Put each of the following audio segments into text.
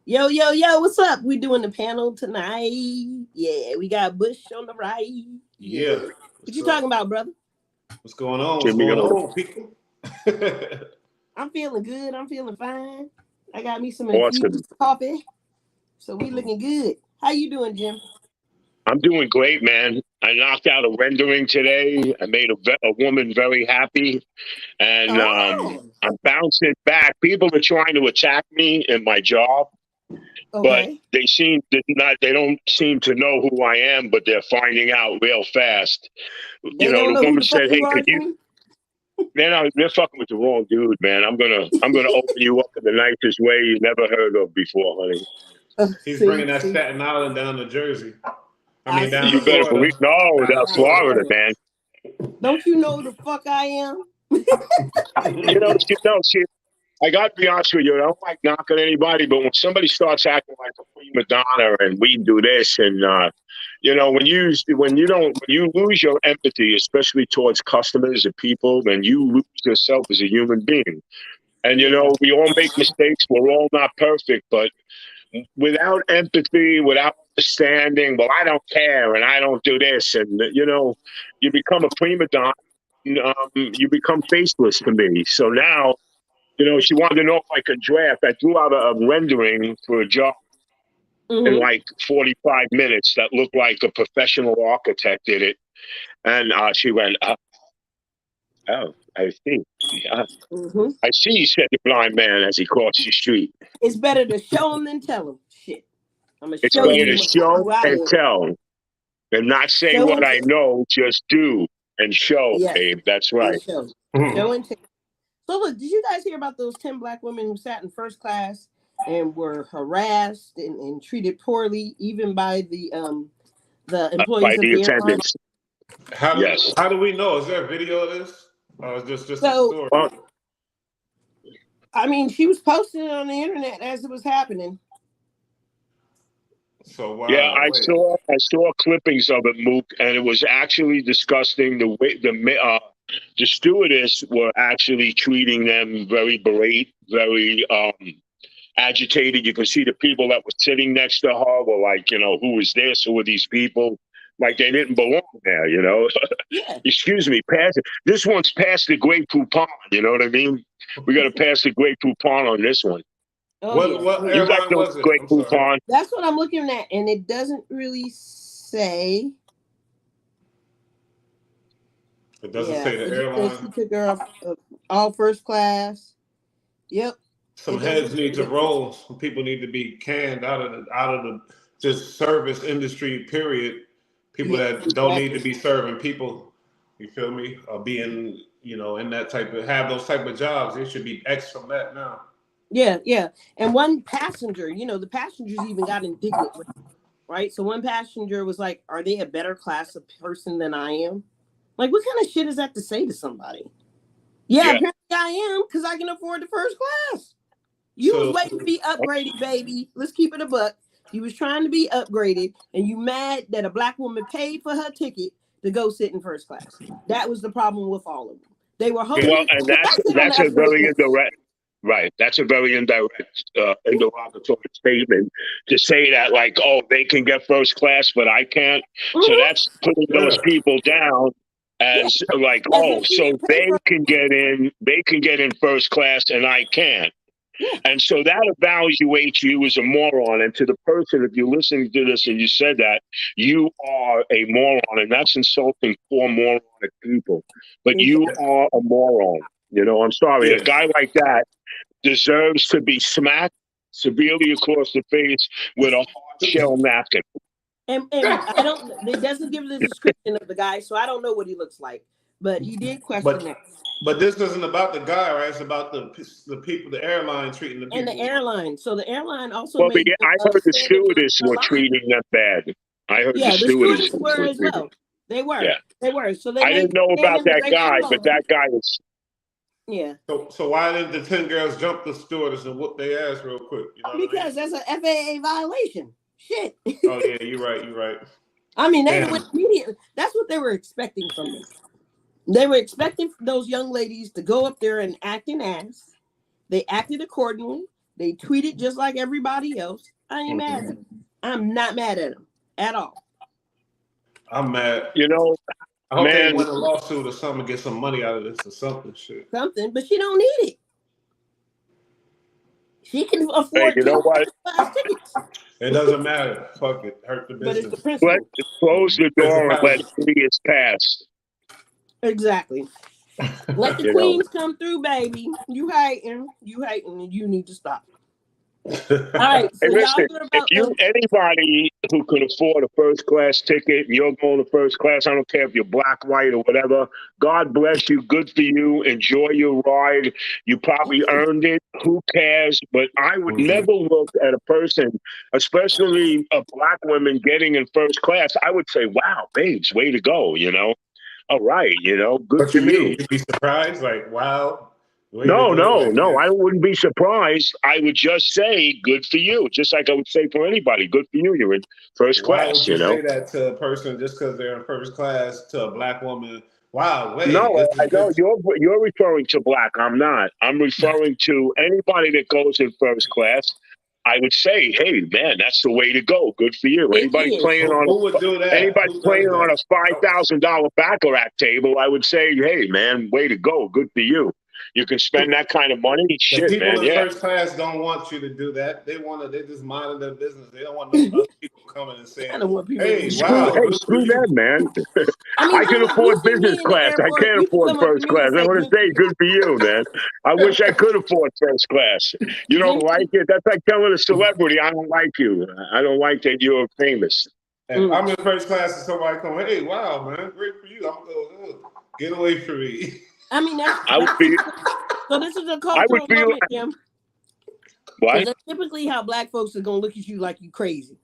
Yo, yo, yo, what's up? We doing the panel tonight. Yeah, we got Bush on the right. Yeah. Yeah. What What's you up? talking about, brother? What's going on? What's Jimmy going on. on, people? I'm feeling good. I'm feeling fine. I got me some Awesome. infused coffee. So we looking good. How you doing, Jim? I'm doing great, man. I knocked out a rendering today. I made a woman very happy, and Oh, I'm bouncing back. People are trying to attack me in my job, but okay. they don't seem to know who I am, but they're finding out real fast. They don't The know who woman the fuck said, you "Hey, are, could you?" Jim? They're fucking with the wrong dude, man. I'm gonna open you up in the nicest way you never heard of before, honey. He's See, bringing that see, Staten Island down to Jersey. I I mean, down see to You it. better believe. Florida. No, Down to that's I see Florida. Florida, it. man. Don't you know the fuck I am? See, I got to be honest with you. I don't like knocking anybody, but when somebody starts acting like a prima donna and we do this, and when you lose your empathy, especially towards customers and people, then you lose yourself as a human being. And Yeah. we all make mistakes. We're all not perfect, but without empathy, without understanding, well, I don't care and I don't do this, and you become a prima donna. You become faceless to me. So now. She wanted to know if I could draft. I drew out a rendering for a job in Mm-hmm. like 45 minutes that looked like a professional architect did it. And she went, oh, I see. Yeah. Mm-hmm. I see, said the blind man as he crossed the street. It's better to show them than tell them. Shit. I'm gonna It's show better you to who show I and am. tell and not say Show what and I tell. know, just do and show, Yes, babe. That's and right. show. Mhm. Show and tell. So look, did you guys hear about those 10 black women who sat in first class and were harassed and treated poorly, even by the By employees of the the airline? attendants. How do Yes. how do we know? Is there a video of this? Or is this just a So story? Well, I mean, she was posting it on the internet as it was happening. So yeah, wow, wait. I saw clippings of it, Mook, and it was actually disgusting. The way the stewardess were actually treating them very berate, very agitated. You could see the people that were sitting next to her were like, who is this? Who are these people? Like they didn't belong there. Yeah. Excuse me, pass it. This one's past the Great Poupon. You know what I mean? We got to pass the Great Poupon on this one. Oh What yeah. what Yeah. You guys airline know was it? Great I'm sorry. Poupon. That's what I'm looking at, and it doesn't really say. It doesn't Yeah, say the it just says she airline. took her off all first class. Yep. Some It heads doesn't. need to roll. Some people need to be canned out of the just service industry. Period. People Yeah, that don't need to exactly. be serving people. You feel me? Or being in that type of have those type of jobs. They should be X from that now. Yeah, yeah. And one passenger, the passengers even got indignant with it, right? So one passenger was like, "Are they a better class of person than I am?" Like, what kind of shit is that to say to somebody? Yeah, Yeah. apparently I am because I can afford the first class. You was So waiting to be upgraded, baby. Let's keep it a buck. You was trying to be upgraded, and you mad that a black woman paid for her ticket to go sit in first class. That was the problem with all of them. They were yeah, Well, hoping and because I sit on the that's a upgrade very list. indirect. Right. That's a very interrogatory statement to say that, like, oh, they can get first class, but I can't. So Mm-hmm. that's putting those yeah. people down Yeah, as like, as oh, if she so didn't pay for. they can get in first class and I can't. Yeah, And so that evaluates you as a moron. And to the person, if you're listening to this and you said that, you are a moron. And that's insulting for moronic people. But you exactly. are a moron. I'm sorry. A Yeah. guy like that deserves to be smacked severely across the face with a hard shell napkin. And I don't. It doesn't give the description of the guy, so I don't know what he looks like. But he did question But that. but this isn't about the guy, right? It's about the people, the airline treating the And the people. airline. So the airline also Well, made them I heard the stand in line stewardess for a were line. treating them bad. I heard the Yeah, the stewardess stewardess were were as treating. well. They were. Yeah. They were. So they I made didn't them know stand about in a that regular guy, but line. that guy is. Yeah. So why didn't the 10 girls jump the stewardess and whoop their ass real quick? You know what I mean? Because that's an FAA violation. Shit. Oh yeah, you're right. You're right. I mean, they Damn. went immediately. That's what they were expecting from them. They were expecting those young ladies to go up there and act an ass. They acted accordingly. They tweeted just like everybody else. I ain't mad at them. I'm not mad at them at all. I'm mad. You know, I hope they man. win a lawsuit or something and get some money out of this or something. Shit. Something, but she don't need it. She can Hey, afford you know what? tickets. It doesn't matter. Fuck it. Hurt the But it's the business. Let principle. close the door and let idiots pass. Exactly. Let the You know. queens come through, baby. You hating, and you need to stop. All right, so Hey, listen, y'all heard if about anybody who can afford a first class ticket and you're going to first class, I don't care if you're black, white, or whatever. God bless you. Good for you. Enjoy your ride. You probably earned it. Who cares? But I would never look at a person, especially a black woman, getting in first class. I would say, "Wow, babes, way to go!" You know, all right, you know, good What for you mean? you. You'd be surprised? Like, wow. Way to No, go, no, like no. this. I wouldn't be surprised. I would just say, good for you. Just like I would say for anybody, good for you. You're in first Why class, would you you know? say that to a person just because they're in first class to a black woman? Wow, No, wait, this I is know good. you're referring to black. I'm not. I'm referring to anybody that goes in first class. I would say, hey, man, that's the way to go. Good for you. it is. Who would do that? Anybody Who playing does on that? a $5,000 baccarat table, I would say, hey, man, way to go. Good for you. You can spend that kind of money. The Shit, people man. in Yeah. first class don't want you to do that. They want to. They just minding their business. They don't want no other people coming and I saying, don't want people "Hey, to. wow, good for Screw you." them, man. I mean, I can Jimmy, if you afford see business me in the class. I airport, can't you can afford come up to first me class. and I say, want to "Good for say good for you, man. I wish I could afford first class. You don't Jimmy." like it? That's like telling a celebrity, I don't like you. I don't like that you're famous. If I'm in first class and somebody come, "Hey, wow, man, great for you," I'm going, "Ugh, get away from me." I mean, I would be. so this is a I would cultural be moment, like, Jim. what? That's typically how black folks are gonna look at you like you crazy.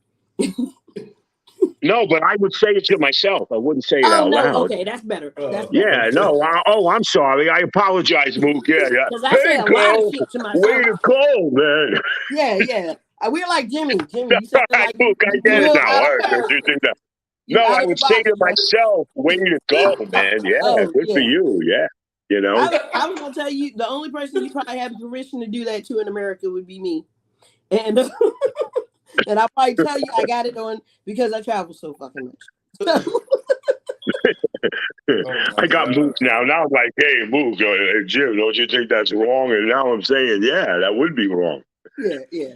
No, but I would say it to myself. I wouldn't say it Oh out no, loud. okay, that's better. That's better. Yeah, no. I'm sorry. I apologize, Mook. Yeah, yeah. Because I say Hey, a lot of Cole, shit to way myself. to go, man. Yeah. We're like Jimmy. You sound like Mook, I get it you now. out All of right, character. you think that. You No, out I of the would say box, to man. myself, way to go, man. Yeah, Oh good for yeah. you. Yeah, you know. I was gonna tell you the only person you probably have permission to do that to in America would be me, and and I'll probably tell you I got it on because I travel so fucking much. So, Oh I my got god! Mook now. Now I'm like, hey, Mook, Jim, don't you think that's wrong? And now I'm saying, yeah, that would be wrong. yeah.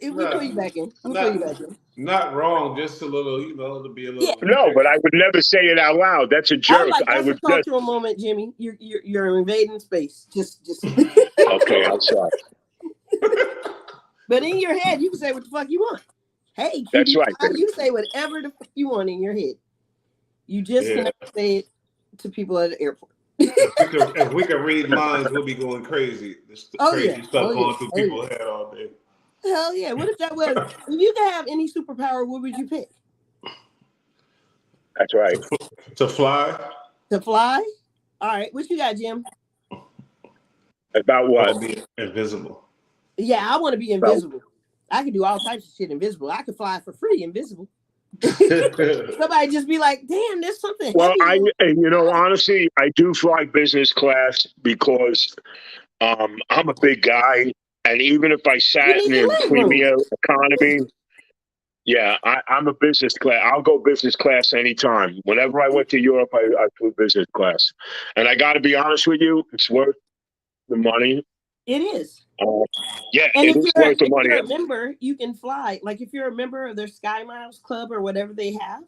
We'll throw you back in. We'll throw you back in. Not wrong, just a little, to be a Yeah. little. No, but I would never say it out loud. That's a I was jerk. like, I that's a would just, cultural moment, Jimmy. You're invading space. Just. okay, I'm sorry. But in your head, you can say what the fuck you want. Hey, That's cutie right. pie, you say whatever the fuck you want in your head. You just Yeah. cannot say it to people at the airport. If we could read minds, we'll be going crazy. This Oh crazy yeah. stuff Oh yeah. going through Oh people's yeah. head all day. Hell yeah. What if that was if you could have any superpower, what would you pick? That's right. To fly? To fly? All right. What you got, Jim? About I what? want to be invisible. Yeah, I want to be invisible. I can do all types of shit invisible. I could fly for free invisible. Somebody just be like, damn, there's something Well, heavy. honestly, I do fly business class because I'm a big guy, and even if I You sat need in the leg room. premier economy, yeah, I'm a business class. I'll go business class anytime. Whenever I went to Europe, I flew business class, and I got to be honest with you, it's worth the money. It is. Yeah, And it is worth the money. you're a member, you can fly. Like if you're a member of their Sky Miles Club or whatever they have,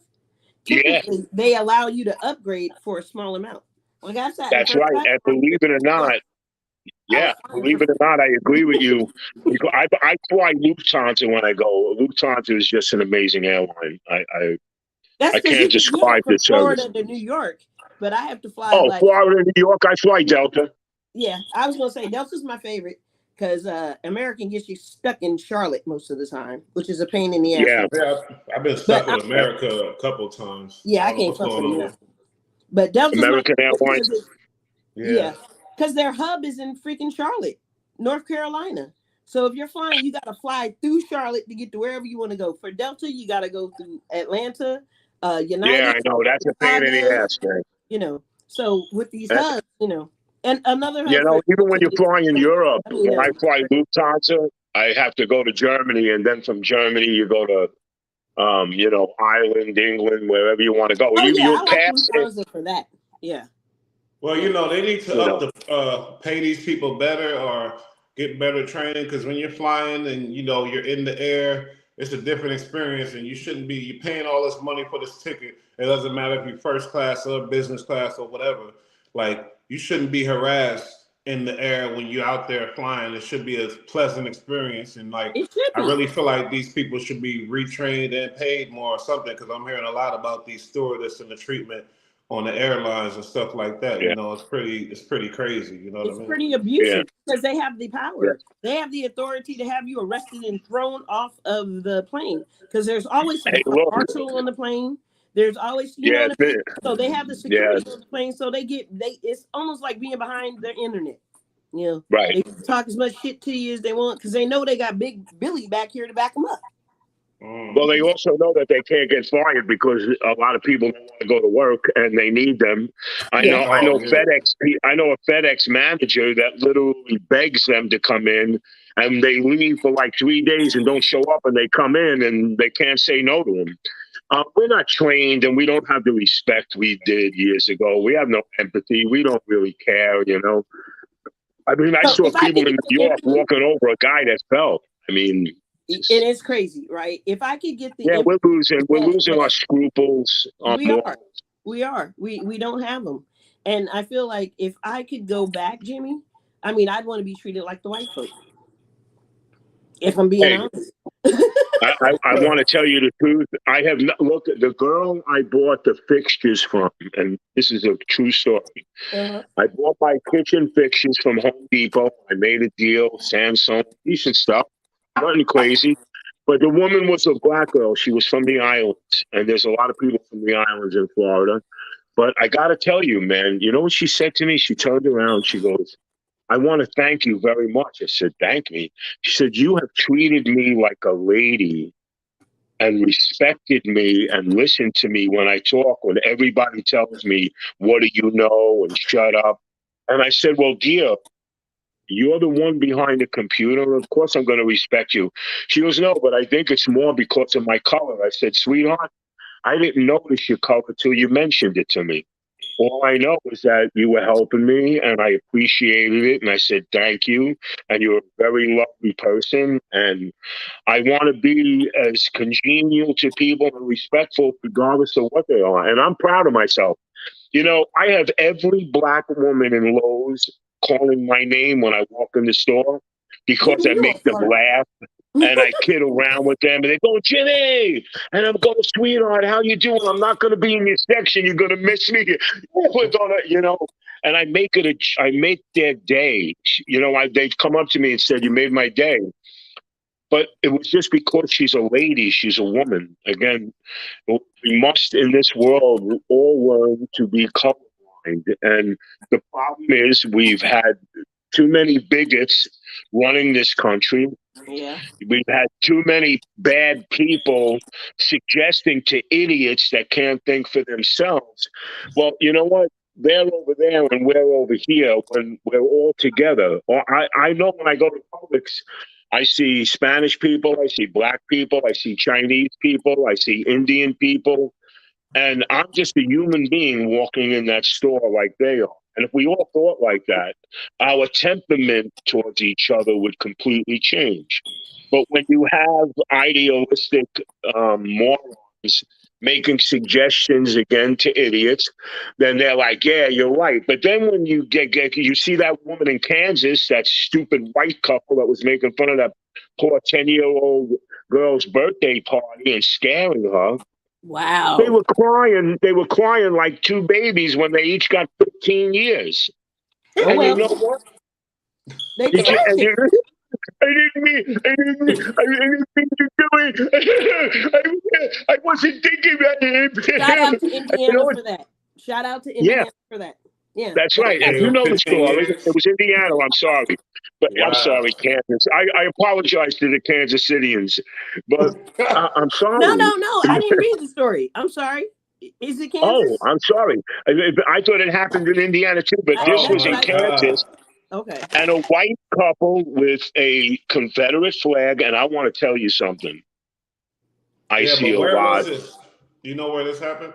Yeah, typically they allow you to upgrade for a small amount. Like I said, that's right. And believe it or not, yeah, believe it or not, I agree with you. Because I fly Lufthansa when I go. Lufthansa is just an amazing airline. That's I because you can't can get describe from the service. Florida to New York, but I have to fly Oh, like Florida, New York, I fly Delta. yeah. I was gonna say Delta's my favorite because American gets you stuck in Charlotte most of the time, which is a pain in the ass. Yeah. Yeah, I've been stuck in America a couple of times. Yeah, I don't know can't what's fuck going with on. American. But Delta's my American favorite Airlines. because Yeah. because their hub is in freaking Charlotte, North Carolina. So if you're flying, you got to fly through Charlotte to get to wherever you want to go. For Delta, you got to go through Atlanta, United. Yeah, I know. That's a pain in the ass, man. So with these hubs, and another hub You for know, even when you're flying in Europe, when I fly Lufthansa, I have to go to Germany, and then from Germany you go to Ireland, England, wherever you want to go. Oh yeah, You'll I like pass it. Lufthansa for that. Yeah. Well, they need to You know, pay these people better or get better training because when you're flying and you're in the air, it's a different experience, and you're paying all this money for this ticket. It doesn't matter if you're first class or business class or whatever. Like you shouldn't be harassed in the air when you're out there flying. It should be a pleasant experience, and like It should I be. really feel like these people should be retrained and paid more or something because I'm hearing a lot about these stewardess and the treatment on the airlines and stuff like that. yeah, It's pretty crazy. You know what I It's mean? pretty yeah, abusive because they have the yeah. power. They have the authority to have you arrested and thrown off of the plane because there's always Hey, a look, marshal on the plane. There's always, you know yeah, what I mean? So they have the yeah, security on the plane. So it's almost like being behind the internet. You know, right. they talk as much shit to you as they want because they know they got Big Billy back here to back them up. Well, they also know that they can't get fired because a lot of people don't want to go to work and they need them. I Yeah. know Oh, yeah. FedEx. I know a FedEx manager that literally begs them to come in, and they leave for like 3 days and don't show up, and they come in and they can't say no to them. We're not trained, and we don't have the respect we did years ago. We have no empathy. We don't really care, you know. I mean, I So saw if I people could in get New the York empathy, walking over a guy that fell. I mean, and it's crazy, right? If I could get the yeah, we're empathy losing our that scruples. we are. We don't have them. And I feel like if I could go back, Jimmy, I mean, I'd want to be treated like the white folk. If I'm being Hey, honest. I want to tell you the truth. I have not looked at the girl I bought the fixtures from, and this is a true story. Uh-huh. I bought my kitchen fixtures from Home Depot. I made a deal, Samsung, decent stuff, nothing crazy. But the woman was a black girl. She was from the islands, and there's a lot of people from the islands in Florida. But I got to tell you, man, you know what she said to me? She turned around. She goes, I want to thank you very much. I said, thank me. She said, you have treated me like a lady and respected me and listened to me when I talk, when everybody tells me, what do you know? And shut up. And I said, well, dear, you're the one behind the computer. Of course, I'm going to respect you. She goes, no, but I think it's more because of my color. I said, sweetheart, I didn't notice your color till you mentioned it to me. All I know is that you were helping me and I appreciated it. And I said, thank you. And you're a very lovely person. And I want to be as congenial to people and respectful regardless of what they are. And I'm proud of myself. You know, I have every black woman in Lowe's calling my name when I walk in the store because Jimmy, I you make a them flirt. laugh and I kid around with them, and they go, Jimmy, and I'm going, sweetheart, how you doing? I'm not going to be in your section. You're going to miss me. We're gonna, you know, and I make their day. You know, they've come up to me and said, you made my day. But it was just because she's a lady, she's a woman. Again, we must, in this world, all learn to be colorblind. And the problem is we've had too many bigots running this country. Yeah. We've had too many bad people suggesting to idiots that can't think for themselves. Well, you know what? They're over there and we're over here when we're all together. Or I know when I go to Publix, I see Spanish people, I see black people, I see Chinese people, I see Indian people. And I'm just a human being walking in that store like they are. And if we all thought like that, our temperament towards each other would completely change. But when you have idealistic morons making suggestions again to idiots, then they're like, yeah, you're right. But then when you you see that woman in Kansas, that stupid white couple that was making fun of that poor 10-year-old girl's birthday party and scaring her. Wow. They were crying. They were crying like two babies when they each got 15 years. Oh, And well, you know what? they You ju- trashed and it. you- I didn't mean to do it. I wasn't thinking about it. Shout out to You Indiana know, for that. Shout out to yeah, Indiana for that. Yeah. that's right. Yeah, If you know the 15 story, years. it was Indiana. I'm sorry. But I'm Wow. sorry, Kansas. I apologize to the Kansas Cityans. But I'm sorry. No. I didn't read the story. I'm sorry. Is it Oh, Kansas? I'm sorry. I thought it happened in Indiana too, but this Oh was That's in what my I. Kansas. God. Okay. and a white couple with a Confederate flag. And I want to tell you something. I Yeah, see but a where was lot this? Do you know where this happened?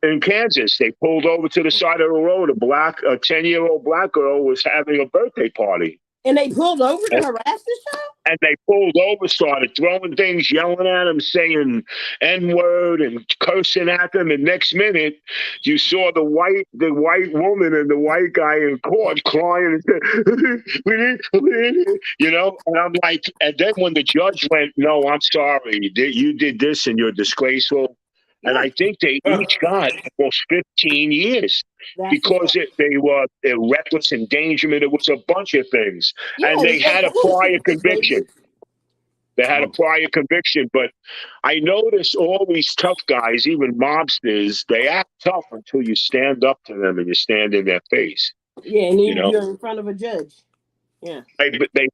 in Kansas. They pulled over to the side of the road. A 10-year-old black girl was having a birthday party. And they pulled over to harass this child? And they pulled over, started throwing things, yelling at him, saying N-word and cursing at them. And next minute, you saw the white woman and the white guy in court crying and said, we didn't, you know. And I'm like, and then when the judge went, no, I'm sorry, you did this and you're disgraceful. And Yeah. I think they each got almost 15 years That's because they were reckless endangerment. It was a bunch of things. yeah, And it they was like had a bullshit prior with this baby. conviction. They had a prior conviction. But I notice all these tough guys, even mobsters, they act tough until you stand up to them and you stand in their face. Yeah, and You then know, you're in front of a judge. Yeah.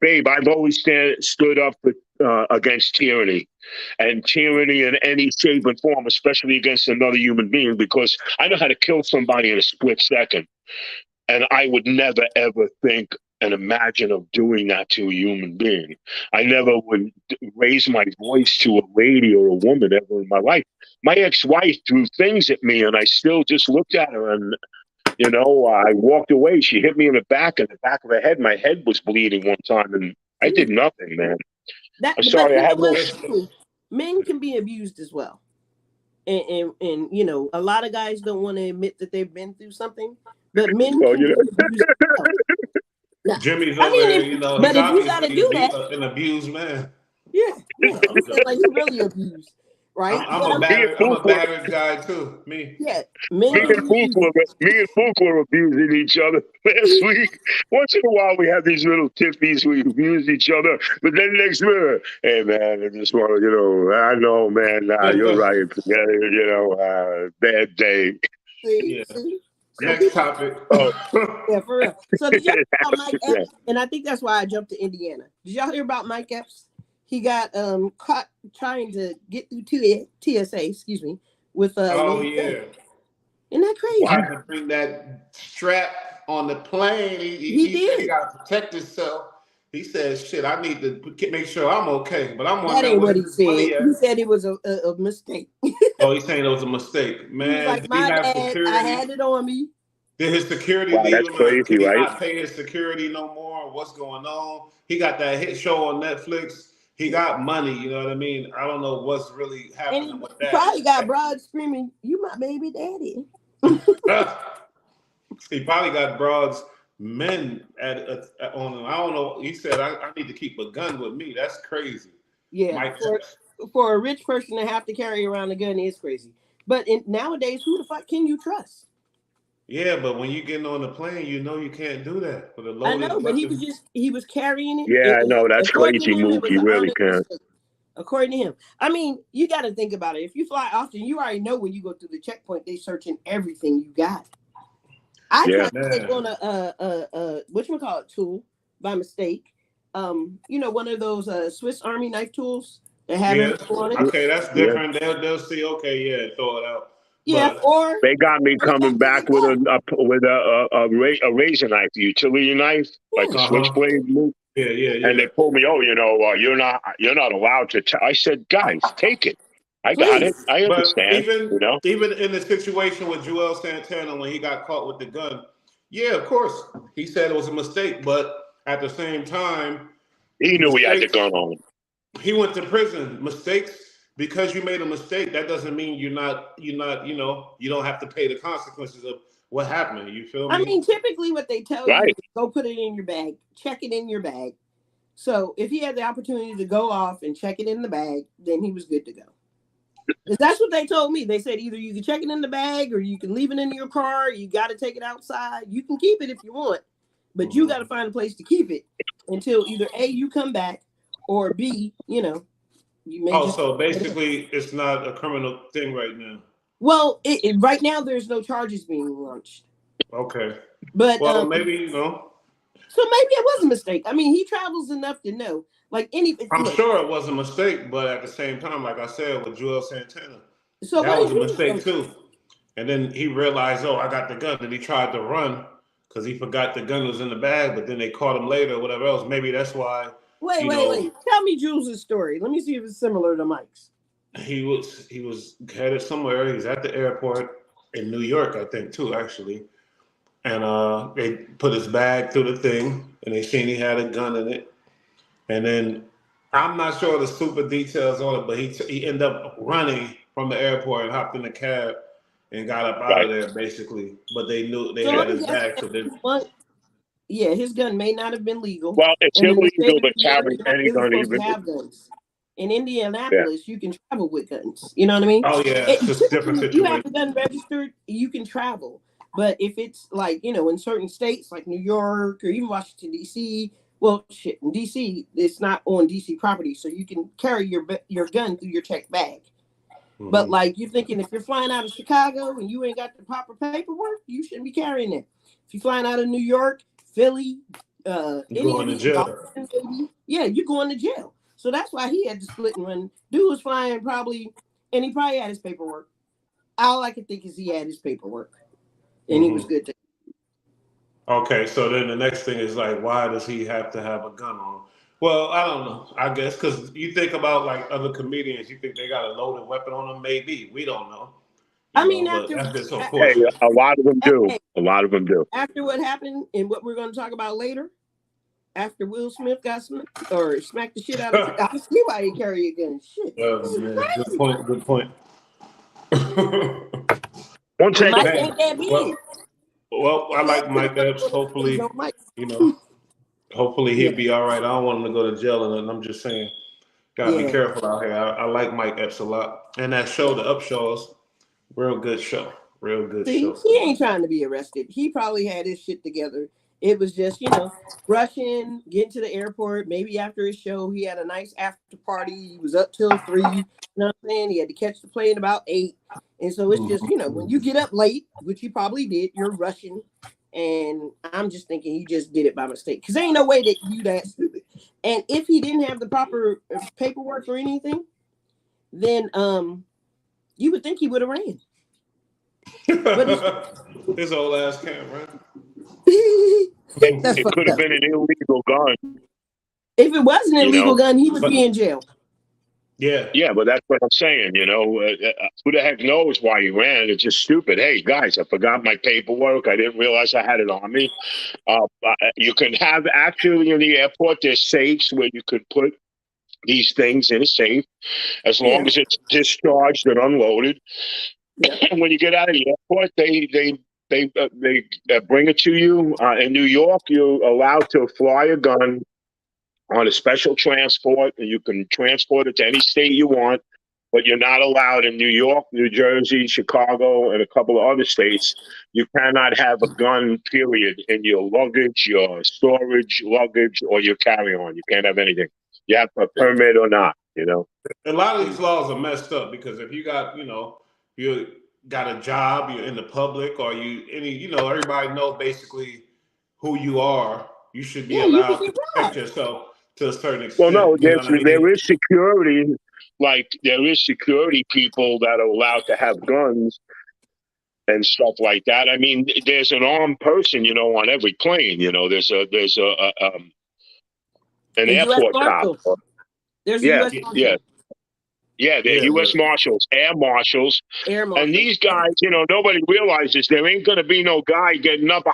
babe, I've always stood up against tyranny, and tyranny in any shape and form, especially against another human being, because I know how to kill somebody in a split second. And I would never, ever think and imagine of doing that to a human being. I never would raise my voice to a lady or a woman ever in my life. My ex-wife threw things at me, and I still just looked at her, and you know, I walked away. She hit me in the back of her head. My head was bleeding one time, and I did nothing, man. I'm sorry, But I you know have no. what? Men can be abused as well. And you know, a lot of guys don't want to admit that they've been through something, but men So, can you be know, abused as well. Yeah. Jimmy's I over mean, here, you know, but he's if you got to obviously do that, an abused man. yeah, I'm saying like he really abused, right? I'm a me and battered guy too. Me. Yeah, men can be abused. Me and Fook were abusing each other last week. Once in a while, we have these little tiffies. We abuse each other, but then next minute, hey man, I just want to, you know, I know, man, you're right. Forget it, you know, bad day. See, Yeah. see. So Next topic. Oh, yeah, for real. So did y'all hear about Mike yeah. Epps? And I think that's why I jumped to Indiana. Did y'all hear about Mike Epps? He got caught trying to get through TSA, excuse me, with Oh loaded gun. yeah. Isn't that crazy? Tried to bring that strap on the plane. He said he did. got to protect himself. He said, "Shit, I need to make sure I'm okay." But I'm That wondering ain't where what he his said. money at. He said it was a mistake. Oh, he's saying it was a mistake. He was Man, like, did he my have bad, I security? had it on me. Did his security Wow, leave that's him? crazy, Can he right? not pay his security no more? What's going on? He got that hit show on Netflix. He got money, you know what I mean? I don't know what's really And happening with he that. probably got broad screaming, "You my baby daddy." He probably got broads, men on him. I don't know. He said, I need to keep a gun with me. That's crazy. Yeah, Mike, for a rich person to have to carry around a gun is crazy. But nowadays, who the fuck can you trust? yeah, but when you're getting on the plane, you know you can't do that with a I loaded know, but weapon. he was carrying it. Yeah, I know. That's According to crazy him, it move. was You an really honest can. mistake. According to him, I mean, you got to think about it. If you fly often, you already know when you go through the checkpoint, they searching everything you got. I tried to take on a whatchamacallit tool by mistake. You know, one of those Swiss Army knife tools that have everything on it. Okay, that's Yeah. different. They'll see. Okay, yeah, throw it out. Yeah, But or They got me bring it coming back back to with the a razor knife, a utility knife, like a switchblade move. yeah. And they told me, "Oh, you know, you're not allowed to." I said, "Guys, take it. I got it. Please. I But understand." You know. even in the situation with Joel Santana when he got caught with the gun, yeah, of course, he said it was a mistake. But at the same time, He knew he had the mistakes. gun on him. He went to prison. Mistakes, because you made a mistake, that doesn't mean you're not, you know, you don't have to pay the consequences of what happened. You feel me? I mean, typically what they tell you Right. is go put it in your bag, check it in your bag. So if he had the opportunity to go off and check it in the bag, then he was good to go. Because that's what they told me. They said either you can check it in the bag or you can leave it in your car. You got to take it outside. You can keep it if you want, but you got to find a place to keep it until either A, you come back, or B, you know, you may so basically, it's not a criminal thing right now. Well, right now there's no charges being launched. Okay. But well, maybe you know. So maybe it was a mistake. I mean, he travels enough to know. Like I'm sure it was a mistake, but at the same time, like I said with Joel Santana, that was a mistake too. And then he realized, oh, I got the gun, and he tried to run because he forgot the gun was in the bag, but then they caught him later or whatever else. Maybe that's why. Wait. Tell me Jules' story. Let me see if it's similar to Mike's. He was headed somewhere. He was at the airport in New York, I think, too, actually. And they put his bag through the thing, and they seen he had a gun in it. And then I'm not sure the super details on it, but he ended up running from the airport and hopped in the cab and got up out of there, basically. But they knew they had his bag, so they. Yeah, his gun may not have been legal. Well, it's and in the state illegal of to New York, carry you're not any really gun, supposed to even. have guns. In Indianapolis, you can travel with guns. You know what I mean? Oh yeah, it's just a different If you have situation. a gun registered, you can travel. But if it's like, in certain states like New York or even Washington, D.C., well, shit, in D.C., it's not on D.C. property, so you can carry your gun through your checked bag. Mm-hmm. But like you're thinking, if you're flying out of Chicago and you ain't got the proper paperwork, you shouldn't be carrying it. If you're flying out of New York, Philly, any going of to jail. yeah, you're going to jail. So that's why he had to split and run. Dude was flying probably, and he probably had his paperwork. All I can think is he had his paperwork, and he was good to. Okay, so then the next thing is like, why does he have to have a gun on? Well, I don't know. I guess because you think about like other comedians, you think they got a loaded weapon on them. Maybe we don't know. I mean, but that's just Hey, unfortunate. a lot of them do. A lot of them do. After what happened and what we're going to talk about later, after Will Smith got smacked the shit out of, I see why he carry a gun. Shit, Man, good point. Good point. One second. Mike ain't that big. Well, I like Mike Epps. Hopefully, hopefully he'll be all right. I don't want him to go to jail, and I'm just saying, gotta be careful out here. I like Mike Epps a lot, and that show, The Upshaws, real good show. Real good show. He ain't trying to be arrested. He probably had his shit together. It was just, rushing, getting to the airport. Maybe after his show, he had a nice after party. He was up till 3. You know what I'm saying? He had to catch the plane about 8. And so it's just, when you get up late, which he probably did, you're rushing. And I'm just thinking he just did it by mistake. Because there ain't no way that you that stupid. And if he didn't have the proper paperwork or anything, then you would think he would have ran. His old ass camera. It could have been an illegal gun. If it wasn't an illegal gun, he would be in jail. Yeah, but that's what I'm saying. Who the heck knows why he ran? It's just stupid. Hey, guys, I forgot my paperwork. I didn't realize I had it on me. You can have actually in the airport, there's safes where you could put these things in a safe as long as it's discharged and unloaded. And when you get out of the airport, they bring it to you. In New York, you're allowed to fly a gun on a special transport, and you can transport it to any state you want, but you're not allowed in New York, New Jersey, Chicago, and a couple of other states. You cannot have a gun, period, in your luggage, your storage luggage, or your carry-on. You can't have anything. You have a permit or not, A lot of these laws are messed up because if you got, you got a job, you're in the public, or everybody knows basically who you are. You should be allowed to protect yourself to a certain extent. Well, no, there is security. Like there is security people that are allowed to have guns and stuff like that. I mean, there's an armed person, on every plane. There's an airport cop. There's a U.S. Marshal. Yeah, they're U.S. Marshals, Air Marshals. And these guys, nobody realizes there ain't going to be no guy getting up.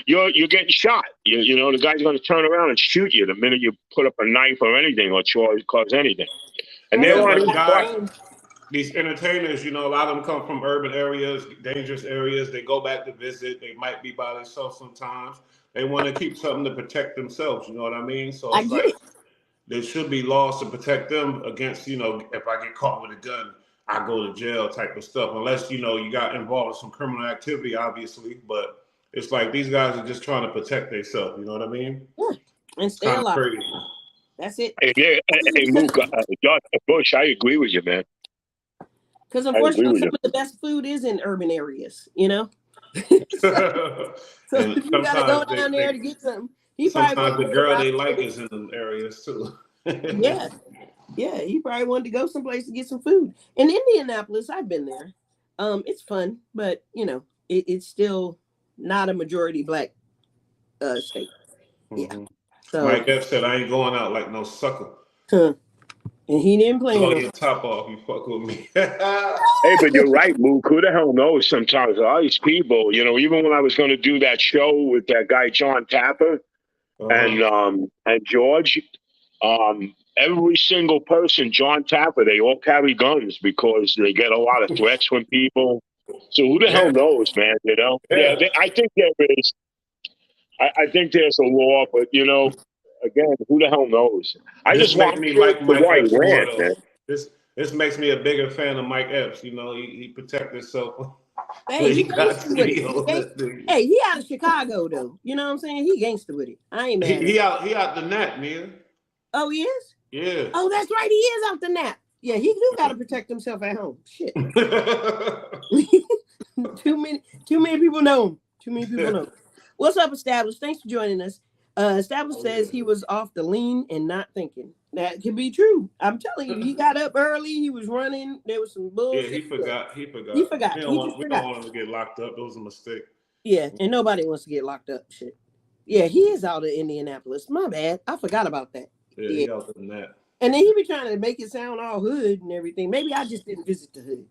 You're getting shot. The guy's going to turn around and shoot you the minute you put up a knife or anything or cause anything. And these entertainers, a lot of them come from urban areas, dangerous areas. They go back to visit. They might be by themselves sometimes. They want to keep something to protect themselves. You know what I mean? So it's like, there should be laws to protect them against, if I get caught with a gun, I go to jail type of stuff. Unless, you got involved in some criminal activity, obviously. But it's like these guys are just trying to protect themselves. You know what I mean? Yeah. And stay alive. Crazy. That's it. Hey, Mook, Bush, I agree with you, man. Because unfortunately, some of the best food is in urban areas, so you got to go down there to get something. Sometimes the girl they like is in them areas too. Yeah, he probably wanted to go someplace to get some food. In Indianapolis, I've been there. It's fun, but it's still not a majority black state. Yeah. Mm-hmm. So Mike Epps said, I ain't going out like no sucker. and he didn't plan Blow on your top off, you fuck with me. Hey, but you're right, Mook. Who the hell knows sometimes? All these people, even when I was going to do that show with that guy, John Tapper, and George, every single person, John Tapper, they all carry guns because they get a lot of threats from people. So who the hell knows, man? Yeah. I think there is. I think there's a law, but again, who the hell knows? I This just want makes me to like the Mike way he Epps more ran, though. man. This makes me a bigger fan of Mike Epps. He protected himself. hey, he got gangster with it. Hey, he out of Chicago though. You know what I'm saying? He gangster with it. I ain't mad. He out the net, man. Oh, he is? Yeah. Oh, that's right. He is out the nap. Yeah, he do got to protect himself at home. Shit. Too many people know him. Too many people know him. What's up, Established? Thanks for joining us. Established says he was off the lean and not thinking. That could be true. I'm telling you, he got up early. He was running. There was some bullshit. Yeah, he forgot. He forgot. We don't want him to get locked up. It was a mistake. Yeah, and nobody wants to get locked up. Shit. Yeah, he is out of Indianapolis. My bad. I forgot about that. Yeah, he out the net. And then he be trying to make it sound all hood and everything. Maybe I just didn't visit the hood.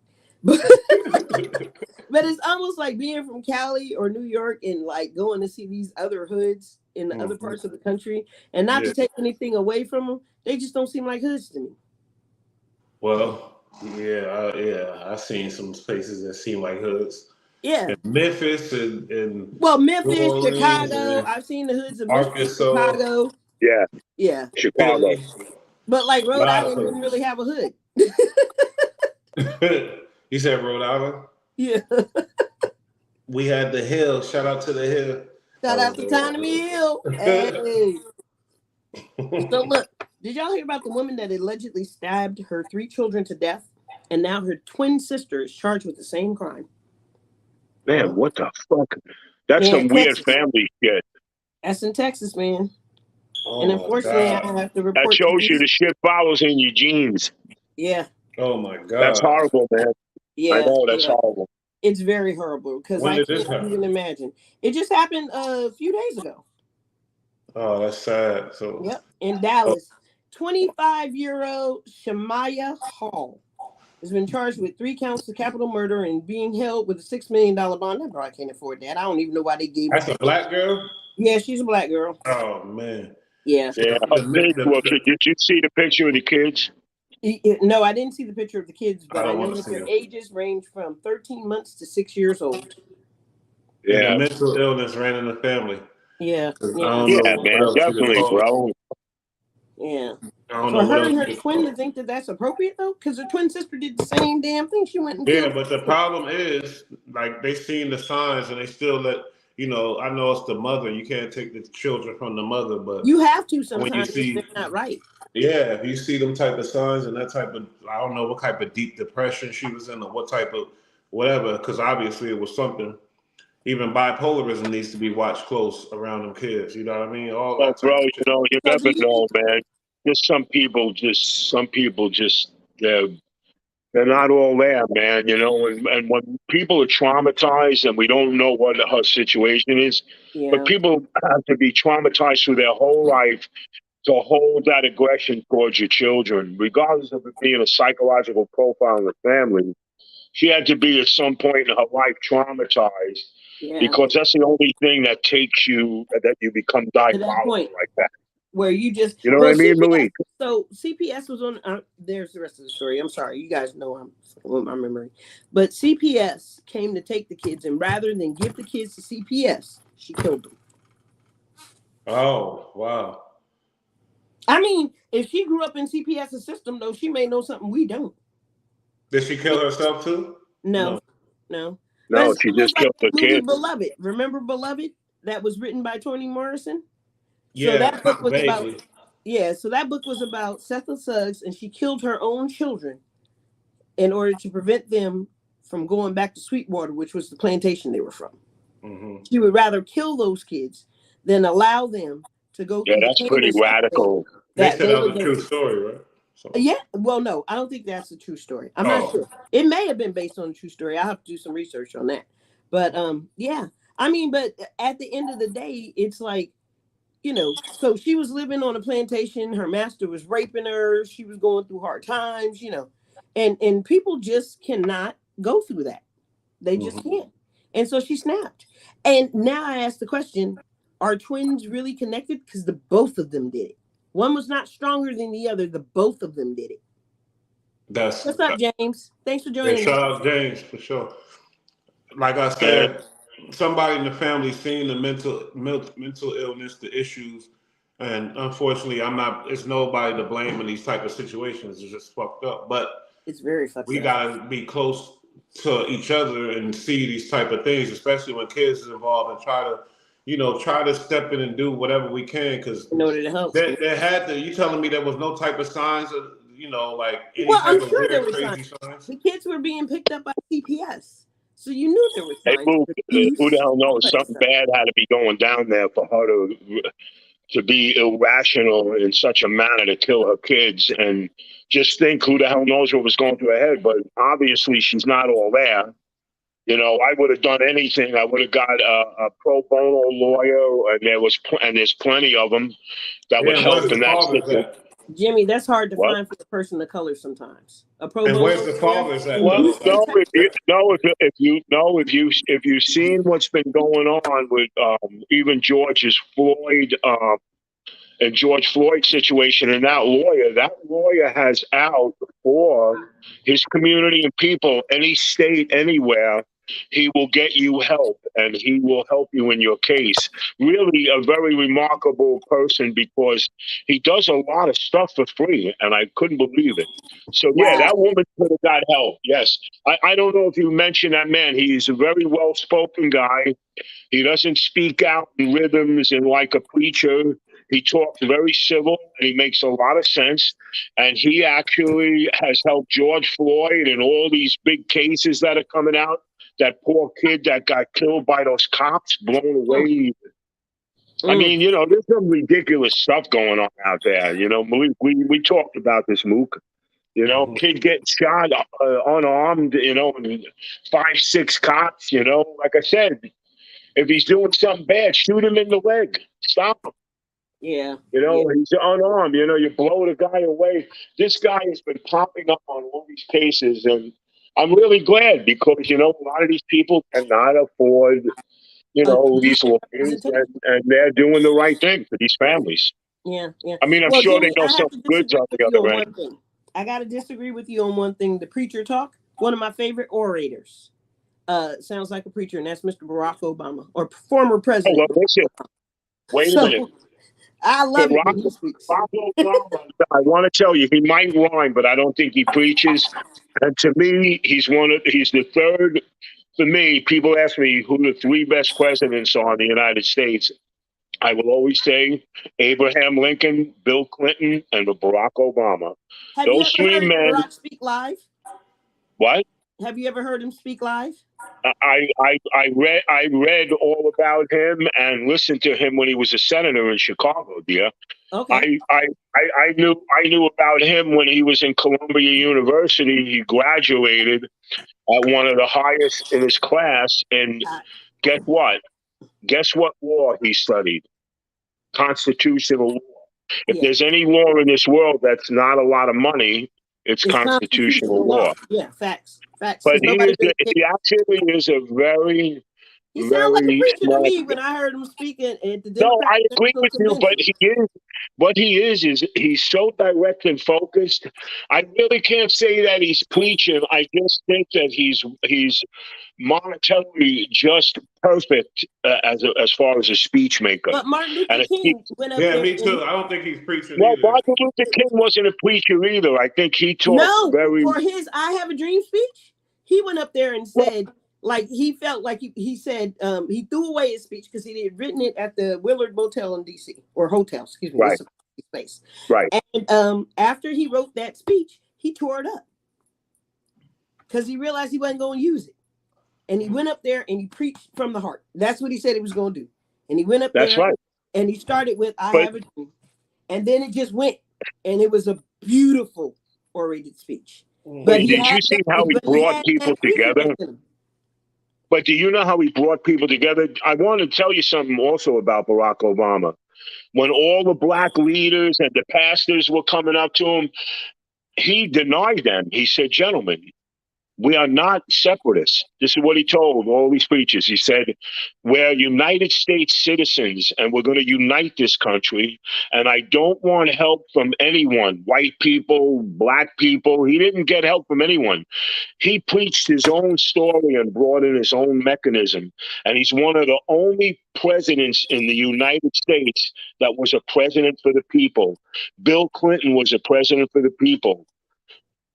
But it's almost like being from Cali or New York and like going to see these other hoods in the other parts of the country. And not to take anything away from them, they just don't seem like hoods to me. Well, I've seen some places that seem like hoods. Yeah. And Memphis and Memphis, Chicago. I've seen the hoods of Memphis, Chicago. Yeah. Yeah. Chicago. But like Rhode Island didn't really have a hood. You said Rhode Island? Yeah. We had the Hill. Shout out to the Hill. Shout out to Tiny Hill. Hey. So look, did y'all hear about the woman that allegedly stabbed her 3 children to death? And now her twin sister is charged with the same crime. Man, what the fuck? That's some weird family shit. That's in Texas, man. And unfortunately, I have to report. That shows you the shit follows in your genes. Yeah. Oh my God. That's horrible, man. Yeah. I know that's horrible. It's very horrible because I can't even imagine. It just happened a few days ago. Oh, that's sad. So in Dallas, 25-year-old Shamaya Hall has been charged with 3 counts of capital murder and being held with a $6 million bond. I probably can't afford that. I don't even know why they gave. That's a black girl. Yeah, she's a black girl. Oh man. Yeah. Did you see the picture of the kids? No, I didn't see the picture of the kids, but I know that their ages range from 13 months to 6 years old. Yeah, and mental illness ran in the family. Yeah, man, definitely, bro. Yeah. For her and her twin to think that that's appropriate though, because her twin sister did the same damn thing. She went and killed. But the problem is, like, they seen the signs and they still let. I know it's the mother. You can't take the children from the mother, but you have to sometimes if they're not right. Yeah, if you see them type of signs and that type of, I don't know what type of deep depression she was in or what type of whatever, because obviously it was something. Even bipolarism needs to be watched close around them kids. You know what I mean? Bro, you never know, man. Just some people they're not all there, man. And when people are traumatized and we don't know what her situation is, but people have to be traumatized through their whole life to hold that aggression towards your children, regardless of it being a psychological profile in the family. She had to be at some point in her life traumatized because that's the only thing that takes you, that you become diabolical like that. Where you just, what I mean, Malik? So CPS was on, there's the rest of the story. I'm sorry. You guys know I'm with my memory. But CPS came to take the kids, and rather than give the kids to CPS, she killed them. Oh, wow. I mean, if she grew up in CPS's system, though, she may know something we don't. Did she kill herself too? No. No, she just killed the kids. Beloved. Remember Beloved? That was written by Toni Morrison? Yeah, so that book was vaguely. so that book was about Setha Suggs, and she killed her own children in order to prevent them from going back to Sweetwater, which was the plantation they were from. Mm-hmm. She would rather kill those kids than allow them to go through. That's pretty radical. They said that was a true story, right? So. Yeah, well, no, I don't think that's a true story. I'm not sure. It may have been based on a true story. I'll have to do some research on that. But I mean, but at the end of the day, it's like, so she was living on a plantation. Her master was raping her. She was going through hard times, and people just cannot go through that. They just can't. And so she snapped. And now I ask the question, are twins really connected? Because the both of them did it. One was not stronger than the other. The both of them did it. What's up, James? Thanks for joining. Shout out James for sure. Like I said, somebody in the family seen the mental illness, the issues, and unfortunately, it's nobody to blame in these type of situations. It's just fucked up. But it's very fucked up. We gotta be close to each other and see these type of things, especially when kids is involved, and try to step in and do whatever we can, because in order to help. There had to. You telling me there was no type of signs of like any type I'm of sure weird, there were crazy signs. The kids were being picked up by CPS. So you knew there was signs. Who the hell knows? Something bad had to be going down there for her to be irrational in such a manner to kill her kids. And just think, who the hell knows what was going through her head. But obviously she's not all there. I would have done anything. I would have got a pro bono lawyer, and there's plenty of them that would help in that situation. Jimmy, that's hard to find for a person of color sometimes. A pro bono. Where's the fathers at? Well, if you've seen what's been going on with even George Floyd situation, and that lawyer has out for his community and people, any state, anywhere. He will get you help, and he will help you in your case. Really a very remarkable person, because he does a lot of stuff for free, and I couldn't believe it. So, yeah, that woman could have got help, yes. I don't know if you mentioned that man. He's a very well-spoken guy. He doesn't speak out in rhythms and like a preacher. He talks very civil, and he makes a lot of sense. And he actually has helped George Floyd and all these big cases that are coming out. That poor kid that got killed by those cops, blown away. I mean, there's some ridiculous stuff going on out there. We talked about this, Mook. Kid getting shot unarmed, and 5-6 cops, like I said, if he's doing something bad, shoot him in the leg. Stop him. Yeah. He's unarmed. You blow the guy away. This guy has been popping up on all these cases, and I'm really glad, because, a lot of these people cannot afford, these lawyers, and they're doing the right thing for these families. Yeah, yeah. I mean, I'm sure Jimmy, they know some goods on the other end. I got to disagree with you on one thing. The preacher talk, one of my favorite orators, sounds like a preacher, and that's Mr. Barack Obama, or former president. Oh, well, listen. Wait a minute. I love it when he speaks. I want to tell you, he might rhyme, but I don't think he preaches. And to me, he's the third. For me, people ask me who the 3 best presidents are in the United States. I will always say Abraham Lincoln, Bill Clinton, and Barack Obama. Have Those you ever 3 heard men. Barack speak live? What? Have you ever heard him speak live? I read all about him and listened to him when he was a senator in Chicago, dear. Okay. I knew about him when he was in Columbia University. He graduated at one of the highest in his class, and guess what? Guess what law he studied? Constitutional law. If there's any law in this world that's not a lot of money, it's constitutional law. Yeah, facts. But he actually is a very, he sounded like a preacher to me when I heard him speaking at the Democratic No, I agree with Convention. you, but he's so direct and focused. I really can't say that he's preaching. I just think that he's monetarily just perfect as far as a speech maker. But Martin Luther King went up there. Yeah, me too. I don't think he's preaching either. Martin Luther King wasn't a preacher either. I think he talked for his I Have a Dream speech, he went up there and said, like, he felt like he said he threw away his speech because he had written it at the Willard Motel in DC, or hotel, excuse me. Right. Space. Right. And after he wrote that speech, he tore it up because he realized he wasn't going to use it. And he went up there and he preached from the heart. That's what he said he was going to do. And he went up there and he started with I Have a Dream. And then it just went. And it was a beautiful orated speech. But did you see how he brought people together? But do you know how he brought people together? I want to tell you something also about Barack Obama. When all the black leaders and the pastors were coming up to him, he denied them. He said, gentlemen, we are not separatists. This is what he told all these preachers. He said, we're United States citizens and we're going to unite this country. And I don't want help from anyone, white people, black people. He didn't get help from anyone. He preached his own story and brought in his own mechanism. And he's one of the only presidents in the United States that was a president for the people. Bill Clinton was a president for the people.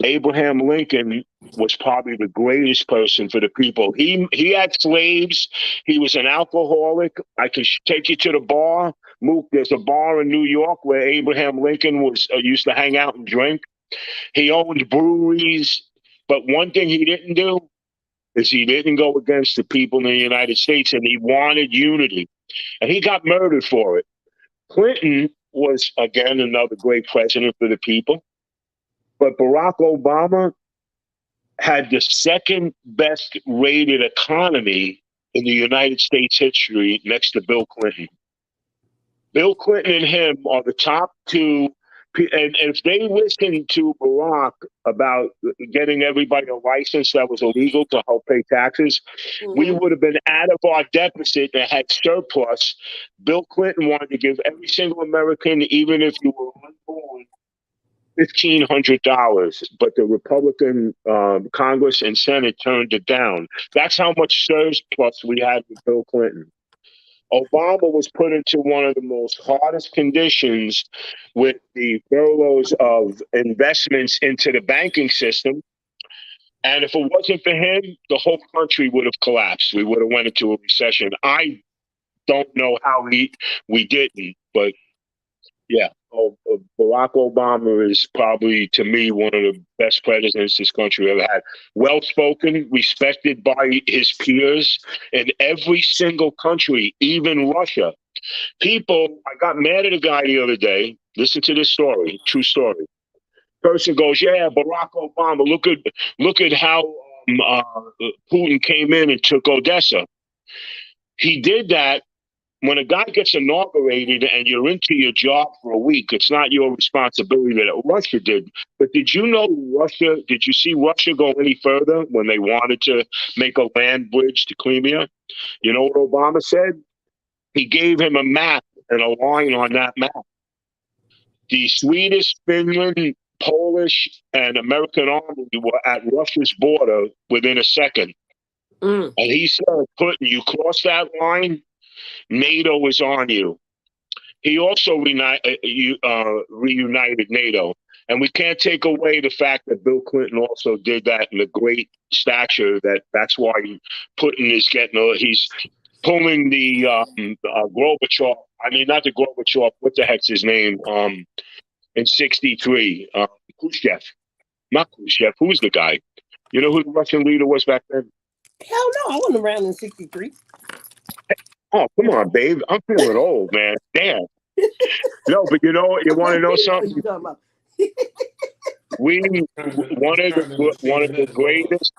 Abraham Lincoln was probably the greatest person for the people. He had slaves. He was an alcoholic. I can take you to the bar. Mook, there's a bar in New York where Abraham Lincoln was used to hang out and drink. He owned breweries. But one thing he didn't do is he didn't go against the people in the United States, and he wanted unity. And he got murdered for it. Clinton was, again, another great president for the people. But Barack Obama had the second best rated economy in the United States history next to Bill Clinton. Bill Clinton and him are the top two. And if they listened to Barack about getting everybody a license that was illegal to help pay taxes, we would have been out of our deficit and had surplus. Bill Clinton wanted to give every single American, even if you were unborn, $1,500, but the Republican Congress and Senate turned it down. That's how much surplus we had with Bill Clinton. Obama was put into one of the most hardest conditions with the furloughs of investments into the banking system. And if it wasn't for him, the whole country would have collapsed. We would have went into a recession. I don't know how we didn't, but yeah. Barack Obama is probably, to me, one of the best presidents this country ever had. Well-spoken, respected by his peers in every single country, even Russia. People, I got mad at a guy the other day. Listen to this story, true story. Person goes, yeah, Barack Obama, look at how Putin came in and took Odessa. He did that. When a guy gets inaugurated and you're into your job for a week, it's not your responsibility that Russia did. But did you see Russia go any further when they wanted to make a land bridge to Crimea? You know what Obama said? He gave him a map and a line on that map. The Swedish, Finland, Polish, and American army were at Russia's border within a second. And he said, Putin, you cross that line, NATO is on you. He also reunited NATO. And we can't take away the fact that Bill Clinton also did that in a great stature. That's why Putin is he's pulling the Gorbachev. I mean, not the Gorbachev. What the heck's his name? In '63, Khrushchev. Not Khrushchev. Who's the guy? You know who the Russian leader was back then? Hell no, I wasn't around in '63. Oh, come on, babe. I'm feeling old, man. Damn. No, but you want to know something? One of the greatest.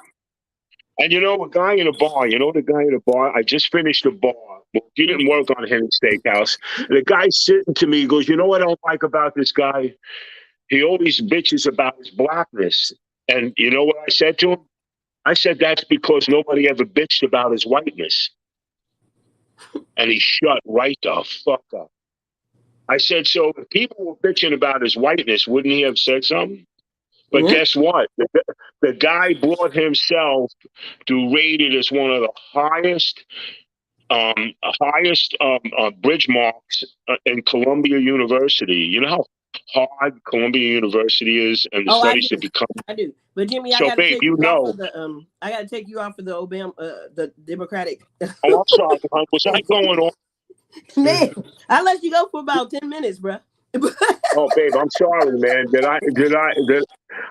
And a guy in a bar. The guy in a bar. I just finished a bar. You didn't work on Henry Steakhouse. And the guy sitting to me goes, you know what I don't like about this guy? He always bitches about his blackness. And you know what I said to him? I said that's because nobody ever bitched about his whiteness. And he shut right the fuck up. I said, so if people were bitching about his whiteness, wouldn't he have said something? But guess what? The guy brought himself to rated as one of the highest bridge marks in Columbia University. You know how hard Columbia University is and the studies to become. I do. But Jimmy, I gotta take you off of the Obama, the Democratic. Oh, I'm sorry. Was I going on? Man, I let you go for about 10 minutes, bro. Oh, babe, I'm sorry, man.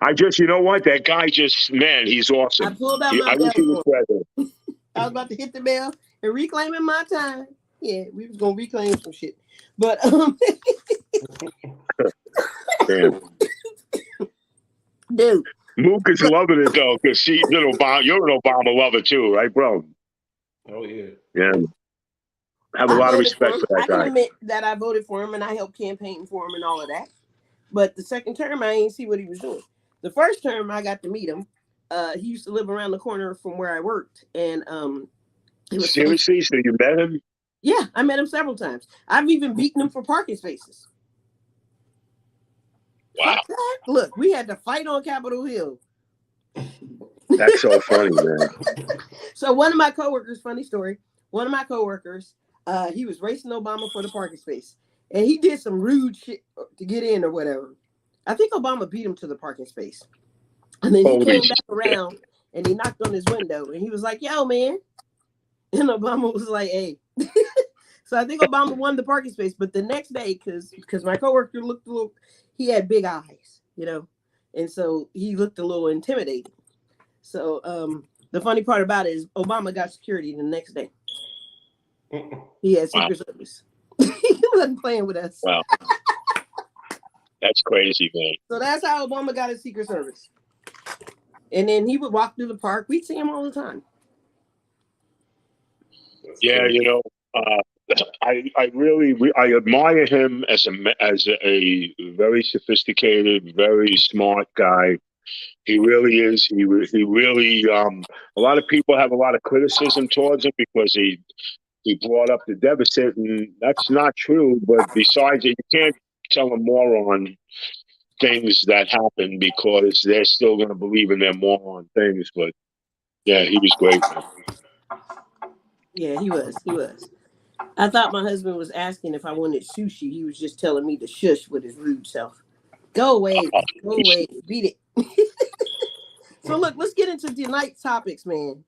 I just, you know what? That guy man, he's awesome. I pulled out my bell. I was about to hit the bell and reclaiming my time. Yeah, we was gonna reclaim some shit. But damn. Dude. Mook is loving it though, because you're an Obama lover too, right, bro? Oh yeah. Yeah, I have a I lot of voted for respect him. for that I can guy. admit that I voted for him and I helped campaign for him and all of that. But the second term, I ain't see what he was doing. The first term, I got to meet him. He used to live around the corner from where I worked, and it was so. Seriously, so you met him? Yeah, I met him several times. I've even beaten him for parking spaces. Wow, Fuck that! Look, we had to fight on Capitol Hill. that's so funny, man. So one of my coworkers, funny story. One of my coworkers, he was racing Obama for the parking space, and he did some rude shit to get in or whatever. I think Obama beat him to the parking space. And then he Holy came back shit! around and he knocked on his window and he was like, yo, man. And Obama was like, hey. So I think Obama won the parking space. But the next day, because my coworker looked a little, he had big eyes, you know, and so he looked a little intimidating. So the funny part about it is Obama got security the next day. He had Wow, Secret Service. He wasn't playing with us. wow, that's crazy, man. So that's how Obama got his Secret Service. And then he would walk through the park. We'd see him all the time. Yeah, you know, I really I admire him as a very sophisticated, very smart guy. He really is. He really. A lot of people have a lot of criticism towards him because he brought up the deficit, and that's not true. But besides it, you can't tell a moron things that happen because they're still going to believe in their moron things. But yeah, he was great, man. Yeah, he was. He was. I thought my husband was asking if I wanted sushi. He was just telling me to shush with his rude self. Go away. Go away. Beat it. So look, let's get into tonight's topics, man.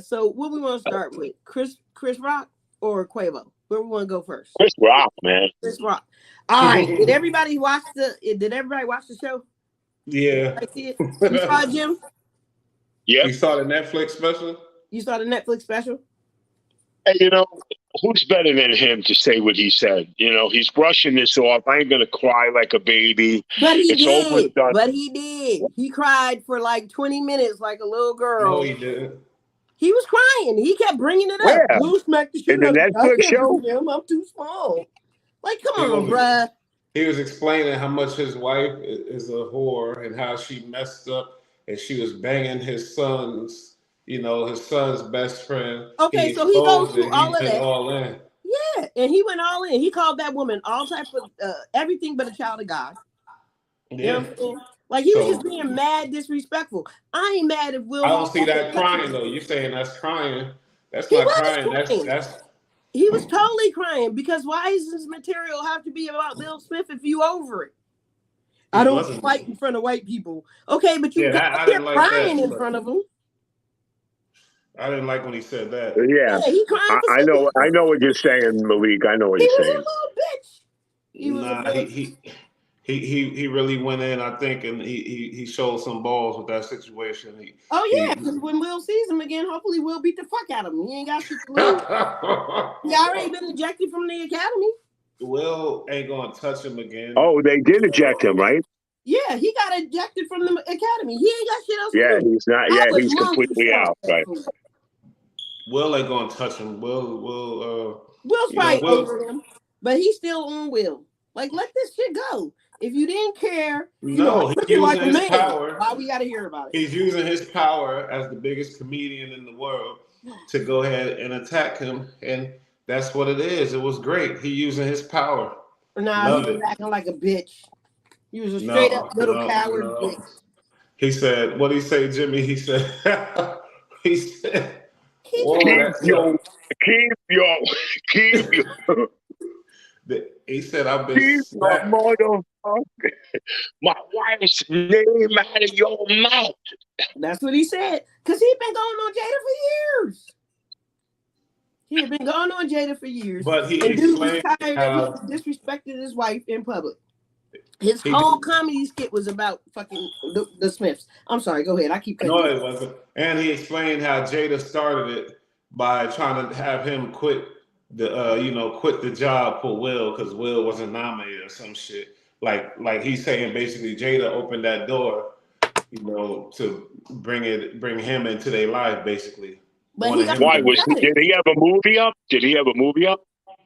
So what we want to start with? Chris Rock or Quavo? Where we want to go first? Chris Rock, man. Chris Rock. All right. Did everybody watch the show? Yeah. I see it. You saw it, Jim? Yep. You saw the Netflix special? You saw the Netflix special? Hey, you know, who's better than him to say what he said? You know, he's brushing this off. I ain't gonna cry like a baby. But he It's over and did. done. But he did. He cried for like 20 minutes like a little girl. No, he didn't. He was crying. He kept bringing it up. Where? Will smack the shit In the out of me. I Netflix can't show? do him. I'm too small. Like, come He on, was bruh. he was explaining how much his wife is a whore and how she messed up and she was banging his son's, his son's best friend. Okay, He so he goes exposed through it. He all of went that. all in. Yeah, and he went all in. He called that woman all type of everything but a child of God. You know what I'm saying? Like he was just being mad disrespectful. I ain't mad if Will. I don't see that crying though. You're saying that's crying. That's He not was crying. crying. That's He was totally crying because why does this material have to be about Will Smith if you over it? I don't fight in front of white people. Okay, but you I didn't like crying that, in front of them. I didn't like when he said that. Yeah, he crying for I know what you're saying, Malik. I know what he you're was saying. a little bitch. He was Nah, he really went in, I think, and he showed some balls with that situation. Because when Will sees him again, hopefully Will beat the fuck out of him. He ain't got shit to lose. He already been ejected from the academy. Will ain't gonna touch him again. Oh, they did eject him, right? Yeah, he got ejected from the academy. He ain't got shit else Yeah, to do. he's not. Yeah, he's completely out. Right. Will ain't gonna touch him. Will's probably over him, but he's still on Will. Like, let this shit go. If you didn't care, he's using like his power. Why we got to hear about it? He's using his power as the biggest comedian in the world to go ahead and attack him, and that's what it is. It was great. He using his power. Nah, he was acting like a bitch. He was a straight up little coward bitch. He said, what did he say, Jimmy? He said, keep your. He said, I've been slapped. My wife's name out of your mouth. That's what he said. Because he'd been going on Jada for years. He had been going on Jada for years. But he was tired of he disrespected his wife in public. His whole comedy skit was about fucking the Smiths. I'm sorry, go ahead. I keep cutting. No, it wasn't. And he explained how Jada started it by trying to have him quit the job for Will because Will wasn't nominated or some shit. Like he's saying basically Jada opened that door, to bring him into their life basically. But he wanted got him Why to. was nothing. did he have a movie up? Did he have a movie up?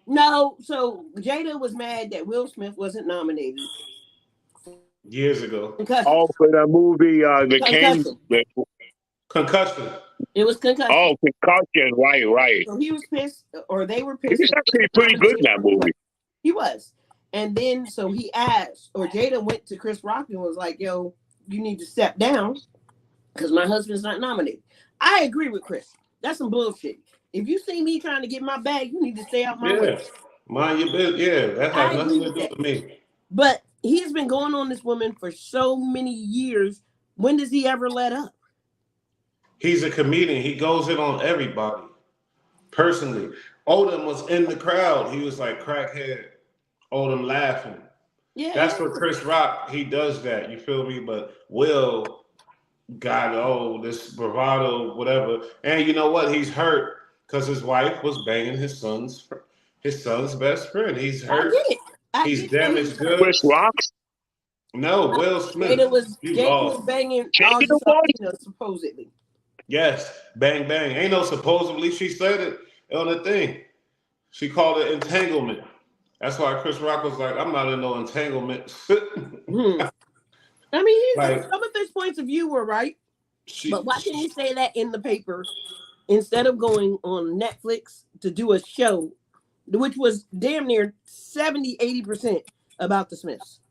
No, so Jada was mad that Will Smith wasn't nominated. Years ago. Concussion. Oh, for the movie, the King. Concussion. Concussion. It was concussion. Oh, Concussion. Right. So he was pissed, or they were He pissed. was actually pretty good in that movie. He was. And then so he asked, or Jada went to Chris Rock and was like, yo, you need to step down because my husband's not nominated. I agree with Chris. That's some bullshit. If you see me trying to get my bag, you need to stay out my way. Mind your business. Yeah, that has nothing to do with me. But he's been going on this woman for so many years. When does he ever let up? He's a comedian. He goes in on everybody. Personally, Odom was in the crowd. He was like crackhead. Odom laughing. Yeah, That's what Chris Rock. He does that. You feel me? But Will got this bravado, whatever. And you know what? He's hurt because his wife was banging his son's best friend. He's hurt. I get it. He's damaged goods. Chris Rock. No, Will Smith. Jada was banging all supposedly. Yes, bang bang. Ain't no supposedly. She said it on the thing. She called it entanglement. That's why Chris Rock was like, "I'm not in no entanglement." I mean, like, some of his points of view were right, but why didn't he say that in the paper instead of going on Netflix to do a show, which was damn near 70-80% about the Smiths?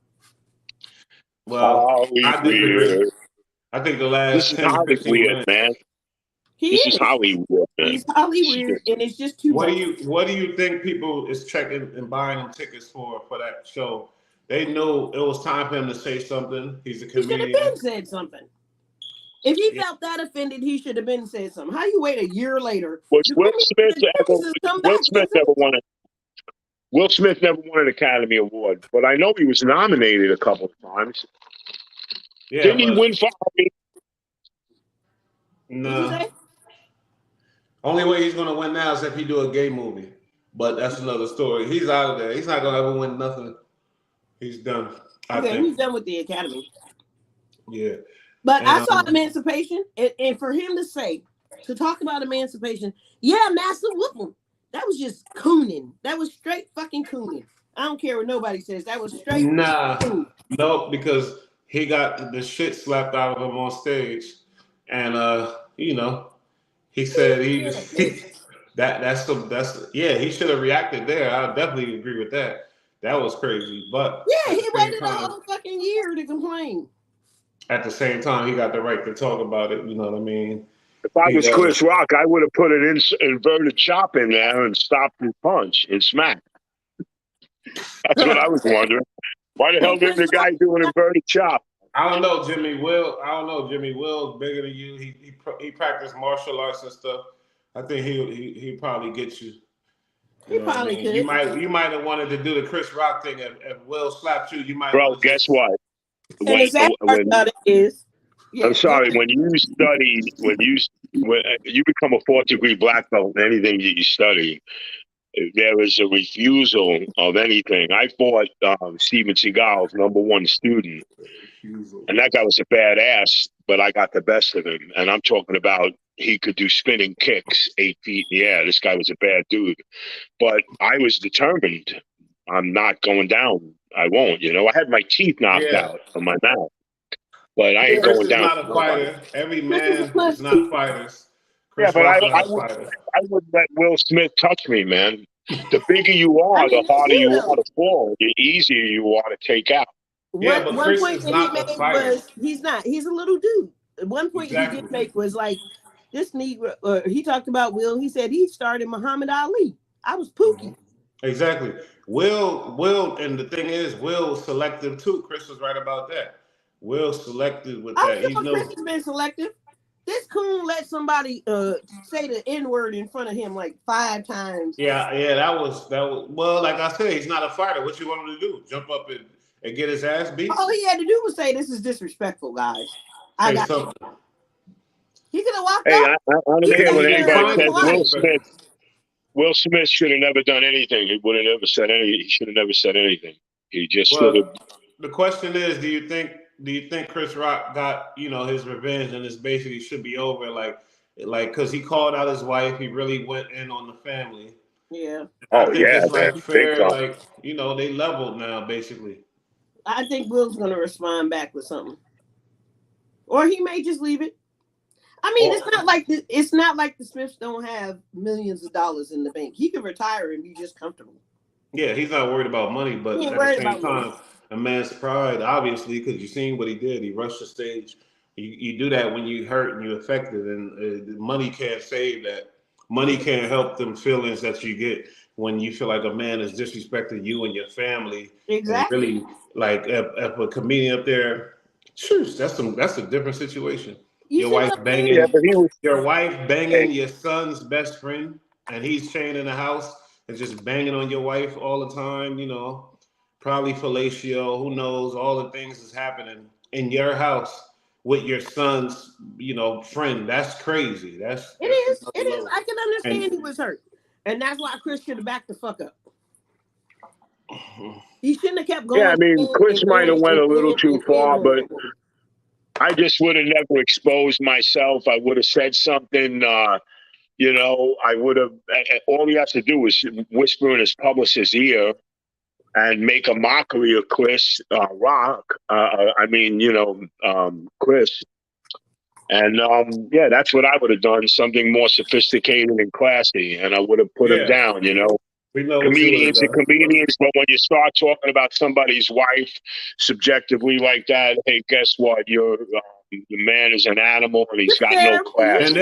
Well, I disagree. I think the last 10, 15 minutes, man. This is Hollywood, man. He's Hollywood, and it's just too much. What do you think people is checking and buying them tickets for that show? They knew it was time for him to say something. He's a comedian. He should have been said something. If he felt that offended, he should have been said something. How you wait a year later? Will Smith never won an Academy Award, but I know he was nominated a couple of times. Yeah, didn't he win for me? No. Only way he's gonna win now is if he do a gay movie. But that's another story. He's out of there. He's not gonna ever win nothing. He's done. I think he's done with the Academy. Yeah. But I saw Emancipation, and for him to talk about Emancipation, yeah, massive whooping. That was just cooning. That was straight fucking cooning. I don't care what nobody says. That was straight. No, because he got the shit slapped out of him on stage, and he said he should have reacted there. I definitely agree with that. That was crazy, but yeah, he waited a whole fucking year to complain. At the same time, he got the right to talk about it. You know what I mean? If I was Chris Rock, I would have put an inverted chop in there and stopped his punch and smack. That's what I was wondering. Why the hell didn't the guy do an inverted chop? I don't know, Jimmy Will. Jimmy Will's bigger than you. He practiced martial arts and stuff. I think he probably get you. He probably could. You might have wanted to do the Chris Rock thing. If Will slapped you, you might. Bro, guess what? And the sad part about it is, I'm sorry. When you study, when you become a 4th-degree black belt in anything that you study, there is a refusal of anything. I fought Steven Seagal's #1 student, and that guy was a badass, but I got the best of him. And I'm talking about he could do spinning kicks 8 feet in the air. This guy was a bad dude, but I was determined. I'm not going down. I won't. I had my teeth knocked out of my mouth, but I ain't going down. Not a fighter. Every man is not fighters. Yeah, but I wouldn't let Will Smith touch me, man. The bigger you are, the harder you are to fall. The easier you are to take out. Yeah, but Chris is not a fighter. He's not. He's a little dude. One point he did make was like, this Negro, he talked about Will. He said he started Muhammad Ali. I was Pookie. Exactly. Will, and the thing is, Will was selective too. Chris was right about that. Will selective with that. Chris has been selective. This coon let somebody say the N-word in front of him like 5 times. Yeah. That was. Well, like I said, he's not a fighter. What you want him to do? Jump up and get his ass beat? All he had to do was say, "This is disrespectful, guys." I got something. He could have walked out. I don't care what anybody says. Will Smith should have never done anything. He would have never said anything. He should have never said anything. He just should have. The question is, do you think Chris Rock got his revenge and this basically should be over? Like, like because he called out his wife. He really went in on the family. Yeah. I Oh think yeah, it's man, like big fair, time. like they leveled now basically. I think Will's gonna respond back with something, or he may just leave it. I mean, Or, it's not like the Smiths don't have millions of dollars in the bank. He can retire and be just comfortable. yeah, he's not worried about money, He but ain't at the worried same about money. time, a man's pride, obviously, because you seen what he did. He rushed the stage. You do that when you hurt and you affected, and money can't save that. Money can't help them feelings that you get when you feel like a man is disrespecting you and your family, and Exactly. really like if a comedian up there, shoot, that's a different situation. You Your see wife what I'm saying? Yeah, banging, but he was. your wife Hey, banging your son's best friend, and he's chained in the house and just banging on your wife all the time. Probably fellatio. Who knows? All the things that's happening in your house with your son's, friend. That's crazy. It That's is. It another is. level. I can understand he And was hurt, and that's why Chris should have backed the fuck up. He shouldn't have kept yeah, I going mean, Chris might have went a little too and far, on but that woman. I just would have never exposed myself. I would have said something. I would have. All he has to do is whisper in his publicist's ear and make a mockery of Chris Rock. Chris. And yeah, that's what I would have done. Something more sophisticated and classy, and I would have put him yeah, down. we know what you would have Comedians are done. comedians, but when you start talking about somebody's wife subjectively like that, hey, guess what? The man is an animal and he's You're got no fair. You're class. And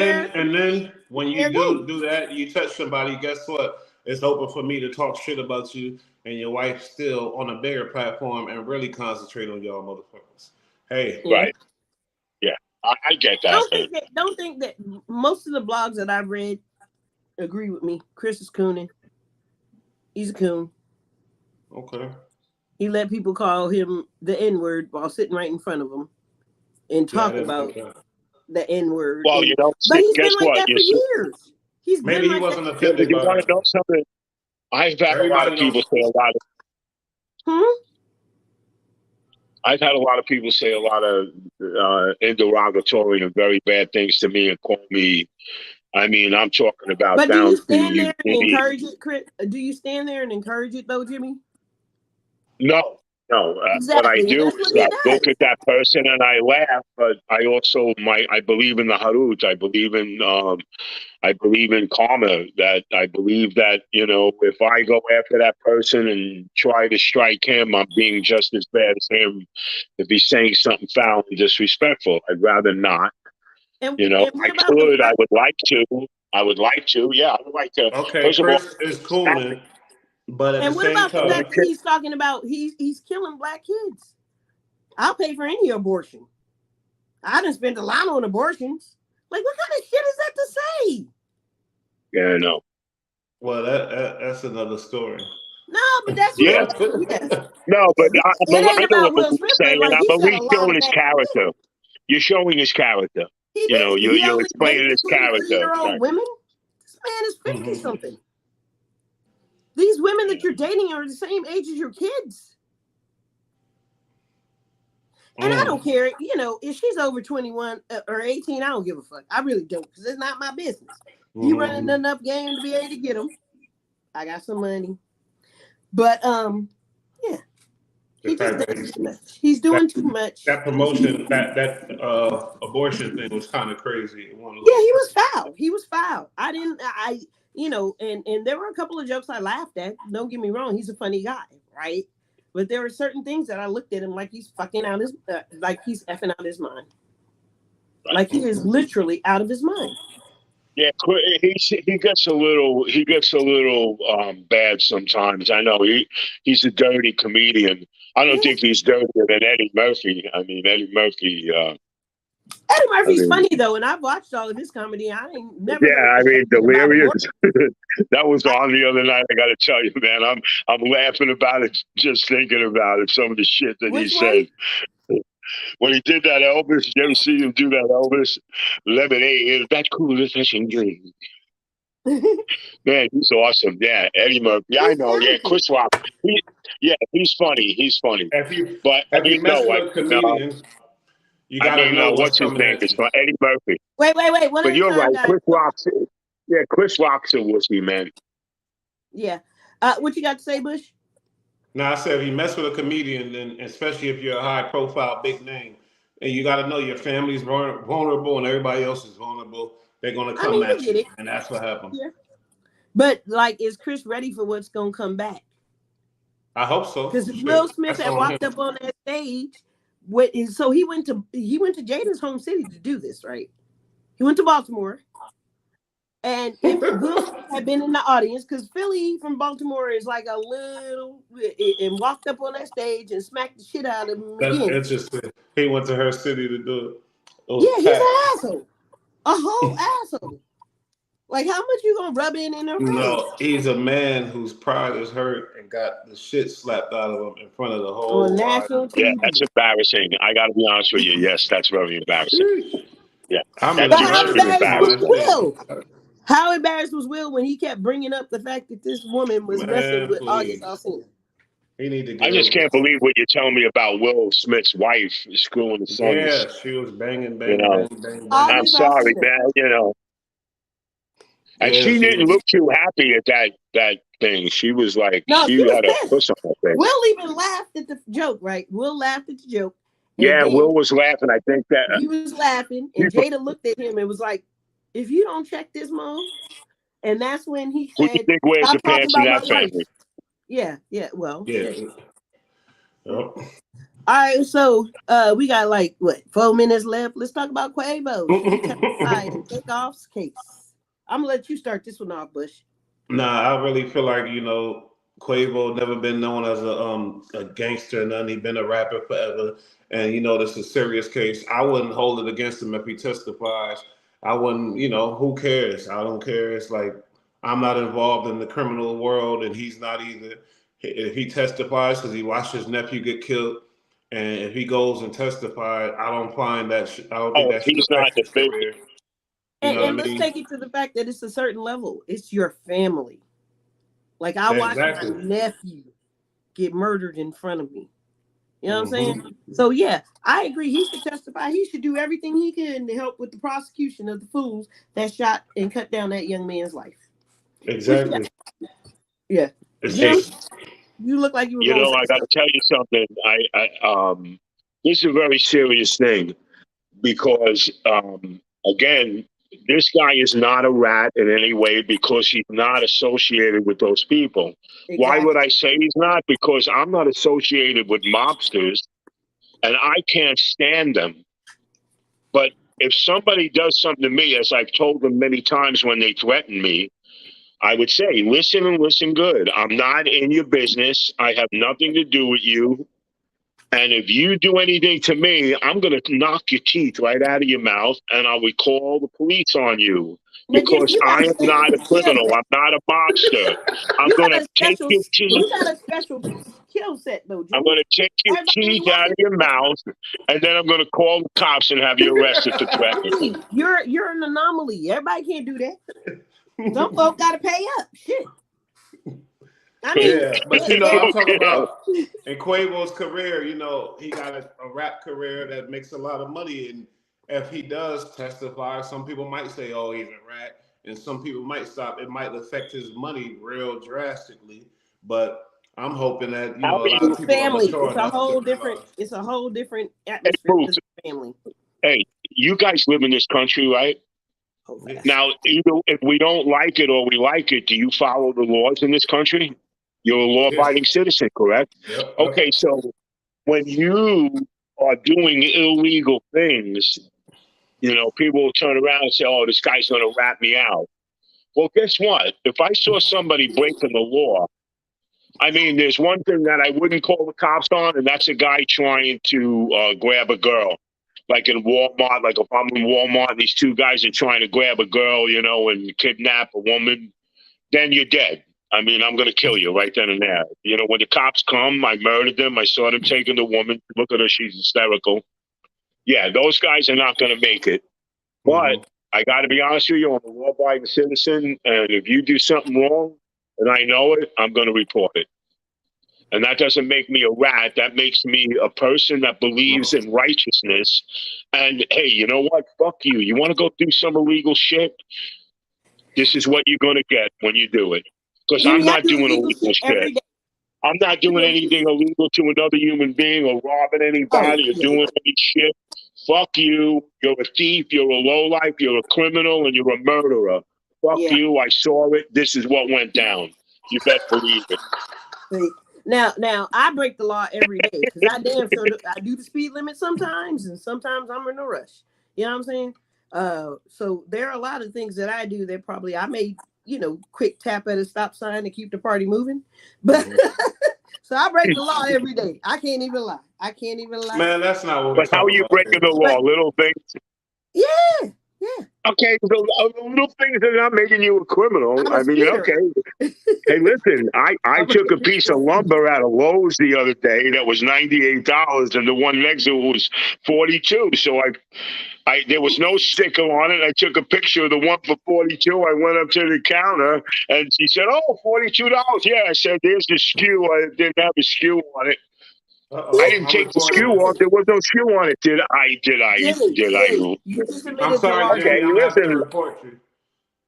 then when fair you game. do that, you touch somebody. Guess what? It's open for me to talk shit about you and your wife still on a bigger platform and really concentrate on y'all motherfuckers. Hey, Yeah. Right? Yeah, I get that, man. Don't think that most of the blogs that I've read agree with me. Chris is cooning. He's a coon. okay. He let people call him the N-word while sitting right in front of him and Yeah, I talk didn't about think that. the N-word. Well, But he's guess been like what? that for years. He's been Maybe he like that. wasn't Yeah, but offended you by want to that. know something? I've had a lot of Everybody people don't. say a lot of. Hmm? I've had a lot of people say a lot of derogatory and very bad things to me and call me. I mean, I'm talking about But do down you to stand you. there and encourage it, Chris? Do you stand there and encourage it though, Jimmy? No, no. What I Exactly. And do that's is what he I look does. at that person and I laugh, but I believe in the harut. I believe in karma. That I believe that if I go after that person and try to strike him, I'm being just as bad as him if he's saying something foul and disrespectful. I'd rather not. And I what about the could. I part? would like to. I would like to. Yeah, I would like to. Okay, First of all, Chris is cooling, but at the And what same about the let time, me fact that he's talking about he's killing black kids? I'll pay for any abortion. I didn't spend a lot on abortions. Like, what kind of shit is that to say? Yeah, no. well, that's another story. No, but that's Yeah. what. Yes, No, but it ain't I know about what Will you're Smith, but saying. like I he said believe a lot showing of his bad character. shit. You're showing his character. He did. He You're only explaining dated his character. 23-year-old Right. women. This man is 50 Mhm. something. These women that you're dating are the same age as your kids. And I don't care, if she's over 21 or 18, I don't give a fuck. I really don't, because it's not my business. He running Mhm. enough game to be able to get them. I got some money. But yeah, The he just fact does that too much. He's that doing too much. that promotion, that abortion thing was kind of crazy. It went a Yeah, little he was crazy. foul. He was foul. And there were a couple of jokes I laughed at. Don't get me wrong, he's a funny guy, right? But there were certain things that I looked at him like he's fucking out his, like he's effing out his mind. Right. Like he is literally out of his mind. Yeah, he gets a little bad sometimes. I know he's a dirty comedian. I don't Yeah. think he's dirtier than Eddie Murphy. I mean, Eddie Murphy. Eddie I Murphy's mean, funny though, and I've watched all of his comedy. I ain't never heard yeah, I mean, him about delirious. abortion. That was I, on the other night. I got to tell you, man, I'm laughing about it just thinking about it. Some of the shit that he which one? said when he did that Elvis. You ever see him do that Elvis? Lemonade is that coolest fishing dream. Man, he's awesome. Yeah, Eddie Murphy. Yeah, I He's know. Yeah, talented. Chris Rock. Yeah, he's funny. He's funny. If you But I if mean, you no, messing with comedians, You I got to mean, know what's what's his coming name? at It's you. from Eddie Murphy. Wait. One But at a you're time, right. guys. Chris Rock's a wussy, man. Yeah. What you got to say, Bush? Now, I said if you mess with a comedian, then especially if you're a high profile, big name, and you got to know your family's vulnerable and everybody else is vulnerable, they're going to I come mean, we at get you. it. And that's what happened. Yeah. But like, is Chris ready for what's gonna come back? I hope so. Because Will Shit. Smith That's had on walked him. up on that stage. So he went to Jada's home city to do this, right? He went to Baltimore. And if Will Smith had been in the audience, because Philly from Baltimore is like a little, and walked up on that stage and smacked the shit out of him That's again. interesting. He went to her city to do it. It was Yeah, he's an packed. asshole. A whole asshole. Like, how much you gonna rub it in her face? No, he's a man whose pride is hurt and got the shit slapped out of him in front of the On whole wide. national Yeah, TV. that's embarrassing. I got to be honest with you. Yes, that's very embarrassing. Yeah, I'm that's But how embarrassed extremely for embarrassed was my embarrassing. city. Will? How embarrassed was Will when he kept bringing up the fact that this woman was messing Man, with August please. Alsina? He need to I get just over can't it. believe what you're telling me about Will Smith's wife screwing his sons. Yeah, she was banging, You bang, know, bang, bang, bang. I'm August sorry, Alsina. man. And Yeah, she she didn't was. look too happy at that thing. She was like, No, she she was had a pissed. puss on her face. Will even laughed at the joke, right? Will laughed at the joke. And Yeah, then Will was laughing. I think that he was laughing, and Jada looked at him and was like, if you don't check this mom. And that's when he who do you said, think wears the stop talking pants in about my that wife. family? Yeah, well, Yeah. shit. Yep. All right, so we got like what 4 minutes left. Let's talk about Quavo. Should he testify in Takeoffs case? I'm gonna let you start this one off, Bush. Nah, I really feel like Quavo never been known as a gangster or nothing. He been a rapper forever, and this is a serious case. I wouldn't hold it against him if he testifies. I wouldn't. Who cares? I don't care. It's like I'm not involved in the criminal world, and he's not either. If he testifies because he watched his nephew get killed, and if he goes and testifies, I don't find that. I don't think Oh, that should he's not affect the his big. career. You And, know what and I let's mean? take it to the fact that it's a certain level. It's your family. Like I watched my Exactly. nephew get murdered in front of me. You know what I'm saying? Hmm. So yeah, I agree. He should testify. He should do everything he can to help with the prosecution of the fools that shot and cut down that young man's life. Which Exactly. yeah, It's Jim, Hey, just you look like you were gonna say I got to something. tell you something. This is a very serious thing because, again, this guy is not a rat in any way because he's not associated with those people. Why would Exactly. I say he's not? Because I'm not associated with mobsters and I can't stand them. But if somebody does something to me, as I've told them many times when they threaten me, I would say, listen and listen good. I'm not in your business. I have nothing to do with you. And if you do anything to me, I'm going to knock your teeth right out of your mouth and I will call the police on you But Jim, because you got I a am not a special skill criminal. set. I'm not a mobster. I'm You going got to a take special. your teeth. You got a special skill set, though, I'm Jim. going to take your Everybody ain't teeth gonna out of get your mouth and then I'm going to call the cops and have you arrested for threatening. that. You're an anomaly. Everybody can't do that. Some folk got to pay up. Shit. I mean, yeah, but I'm talking about in Quavo's career. He got a rap career that makes a lot of money, and if he does testify, some people might say, "Oh, he's a rat," and some people might stop. It might affect his money real drastically, but I'm hoping that How a are lot of it's you? people are family. mature It's a enough to whole different. realize. It's a whole different Hey, atmosphere Booth, because it's family. hey, you guys live in this country, right? Oh, fast. Now, either if we don't like it or we like it, do you follow the laws in this country? You're a Yes. law-abiding citizen, correct? Yep. Okay, Yep. so when you are doing illegal things, people will turn around and say, "Oh, this guy's going to rat me out." Well, guess what? If I saw somebody breaking the law, I mean, there's one thing that I wouldn't call the cops on, and that's a guy trying to grab a girl. Like in Walmart, like if I'm in Walmart and these two guys are trying to grab a girl, and kidnap a woman, then you're dead. I mean, I'm going to kill you right then and there. When the cops come, I murdered them. I saw them taking the woman. Look at her. She's hysterical. Yeah, those guys are not going to make it. But Hmm. I got to be honest with you, I'm a law-abiding citizen. And if you do something wrong and I know it, I'm going to report it. And that doesn't make me a rat. That makes me a person that believes in righteousness. And hey, you know what? Fuck you. You want to go through some illegal shit? This is what you're going to get when you do it. Because I'm Jimmy, I not do doing illegal illegal shit every shit. day. I'm not doing anything illegal to another human being or robbing anybody or doing any shit. Fuck you. You're a thief. You're a lowlife. You're a criminal and you're a murderer. Fuck you. I saw it. This is what went down. You better believe it. See, now I break the law every day because I damn sure I do the speed limit sometimes, and sometimes I'm in a rush. You know what I'm saying? So there are a lot of things that I do that probably I may, quick tap at a stop sign to keep the party moving, but so I break the law every day. I can't even lie. Man, that's not what we're But how are talking you about. breaking the law? Little things? Yeah. Okay, so little things are not making you a criminal. I'm a I mean, speeder. okay. Hey, listen, I took a piece of lumber out of Lowe's the other day that was $98, and the one next to it was $42. So there was no sticker on it. I took a picture of the one for $42. I went up to the counter, and she said, "Oh, $42." Yeah, I said, "There's the SKU. I didn't have a SKU on it." I didn't take the SKU off. There was no SKU on it. Did I? Jimmy, you just I'm admitted to sorry, larceny. Okay, Jimmy. I'm have to listen. report you.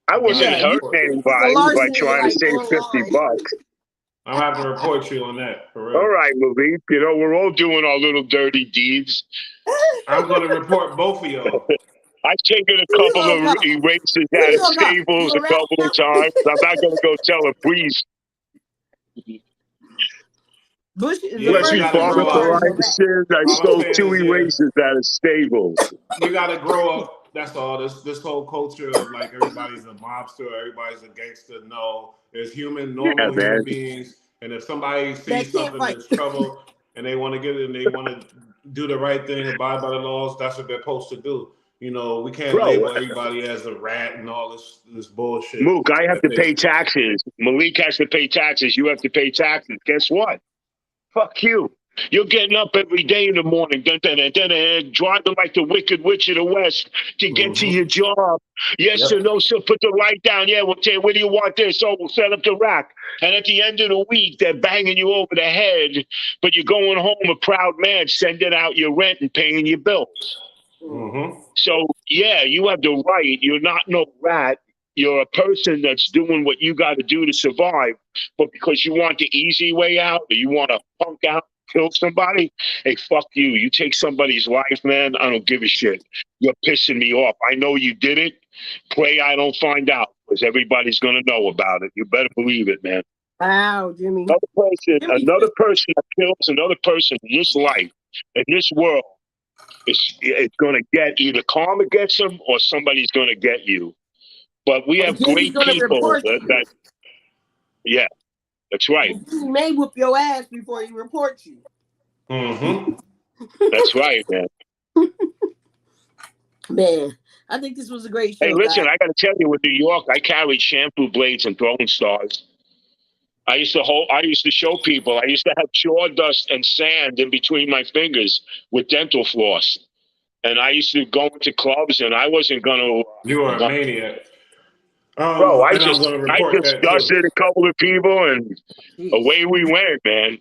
I wasn't Yeah, hurting it's a anybody by larceny trying to like save online. $50. I'm have to report you on that for real. All right, Malik. We're all doing our little dirty deeds. I'm going to report both of y'all. I've taken a couple of erasers out of Staples a couple of times. I'm not going to go tell a priest. Bush is Yeah, the Bless you you, first gotta person Father, grow to for up. charge I a rat. sinned. I All I'm stole saying 2 is, erasers out of Staples. you got to grow up. That's all. This whole culture of like everybody's a mobster, everybody's a gangster. No, there's normal Yeah, man. human beings, and if somebody That sees can't something fight. that's trouble and they want to get it and they want to do the right thing, abide by the laws, that's what they're supposed to do. We can't Bro, label everybody as a rat and all this bullshit. Mook, I have That to pay taxes. Malik has to pay taxes. You have to pay taxes. Guess what? Fuck you. You're getting up every day in the morning, driving like the Wicked Witch of the West to get to your job. Yes or no, so put the light down. Yeah, we'll tell you, where do you want this? Oh, we'll set up the rack. And at the end of the week, they're banging you over the head, but you're going home a proud man, sending out your rent and paying your bills. So, yeah, you have the right. You're not no rat. You're a person that's doing what you got to do to survive. But because you want the easy way out, or you want to punk out, kill somebody, hey, fuck you. You take somebody's life, man, I don't give a shit. You're pissing me off. I know you did it. Pray I don't find out, because everybody's going to know about it. You better believe it, man. Wow, Jimmy. Another person that kills another person in this life, in this world, it's going to get either karma gets them or somebody's going to get you. But we have great people that yeah, that's right. He may whoop your ass before he reports you. That's right, man. Man, I think this was a great show. Hey, listen, guys. I got to tell you, with New York, I carried shampoo blades and throwing stars. I used to show people. I used to have sawdust and sand in between my fingers with dental floss. And I used to go into clubs, and I wasn't going to. You are a maniac. Bro, I And just I'm gonna report that dusted a couple of people, and away we went, man.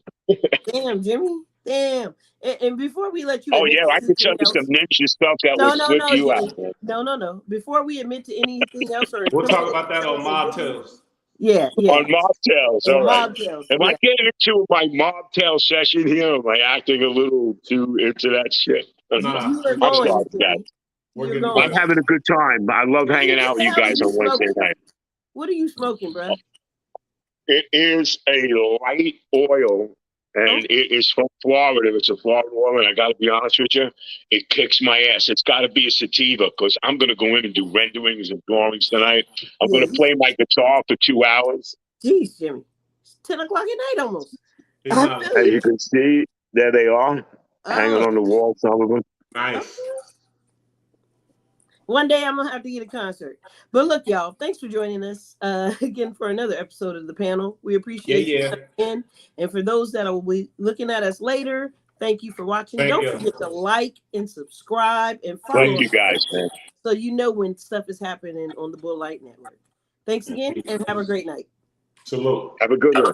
Damn, Jimmy. Damn. And before we let you, Oh yeah, I can tell you some ninja stuff that would flip you out. Man. No. Before we admit to anything else, we'll talk about that on Mob Tales. Yeah. On Mob Tales, all right. Am I getting into my Mob Tale session here? Or am I acting a little too into that shit? Nah, I'm sorry, that. I'm having a good time. I love hanging out with you guys on Wednesday night. What are you smoking, bro? It is a light oil, and it is from Florida. It's a Florida oil, and I got to be honest with you, it kicks my ass. It's got to be a sativa, because I'm going to go in and do renderings and drawings tonight. I'm going to play my guitar for 2 hours. Jeez, Jimmy. It's 10 o'clock at night almost. As you can see, there they are, hanging on the wall, some of them. Nice. One day I'm going to have to get a concert. But look, y'all, thanks for joining us again for another episode of The Panel. We appreciate you coming in. And for those that will be looking at us later, thank you for watching. Don't forget to like and subscribe and follow Thank you guys, man. so you know when stuff is happening on the Bull Light Network. Thanks again, and have a great night. Salute. Have a good one.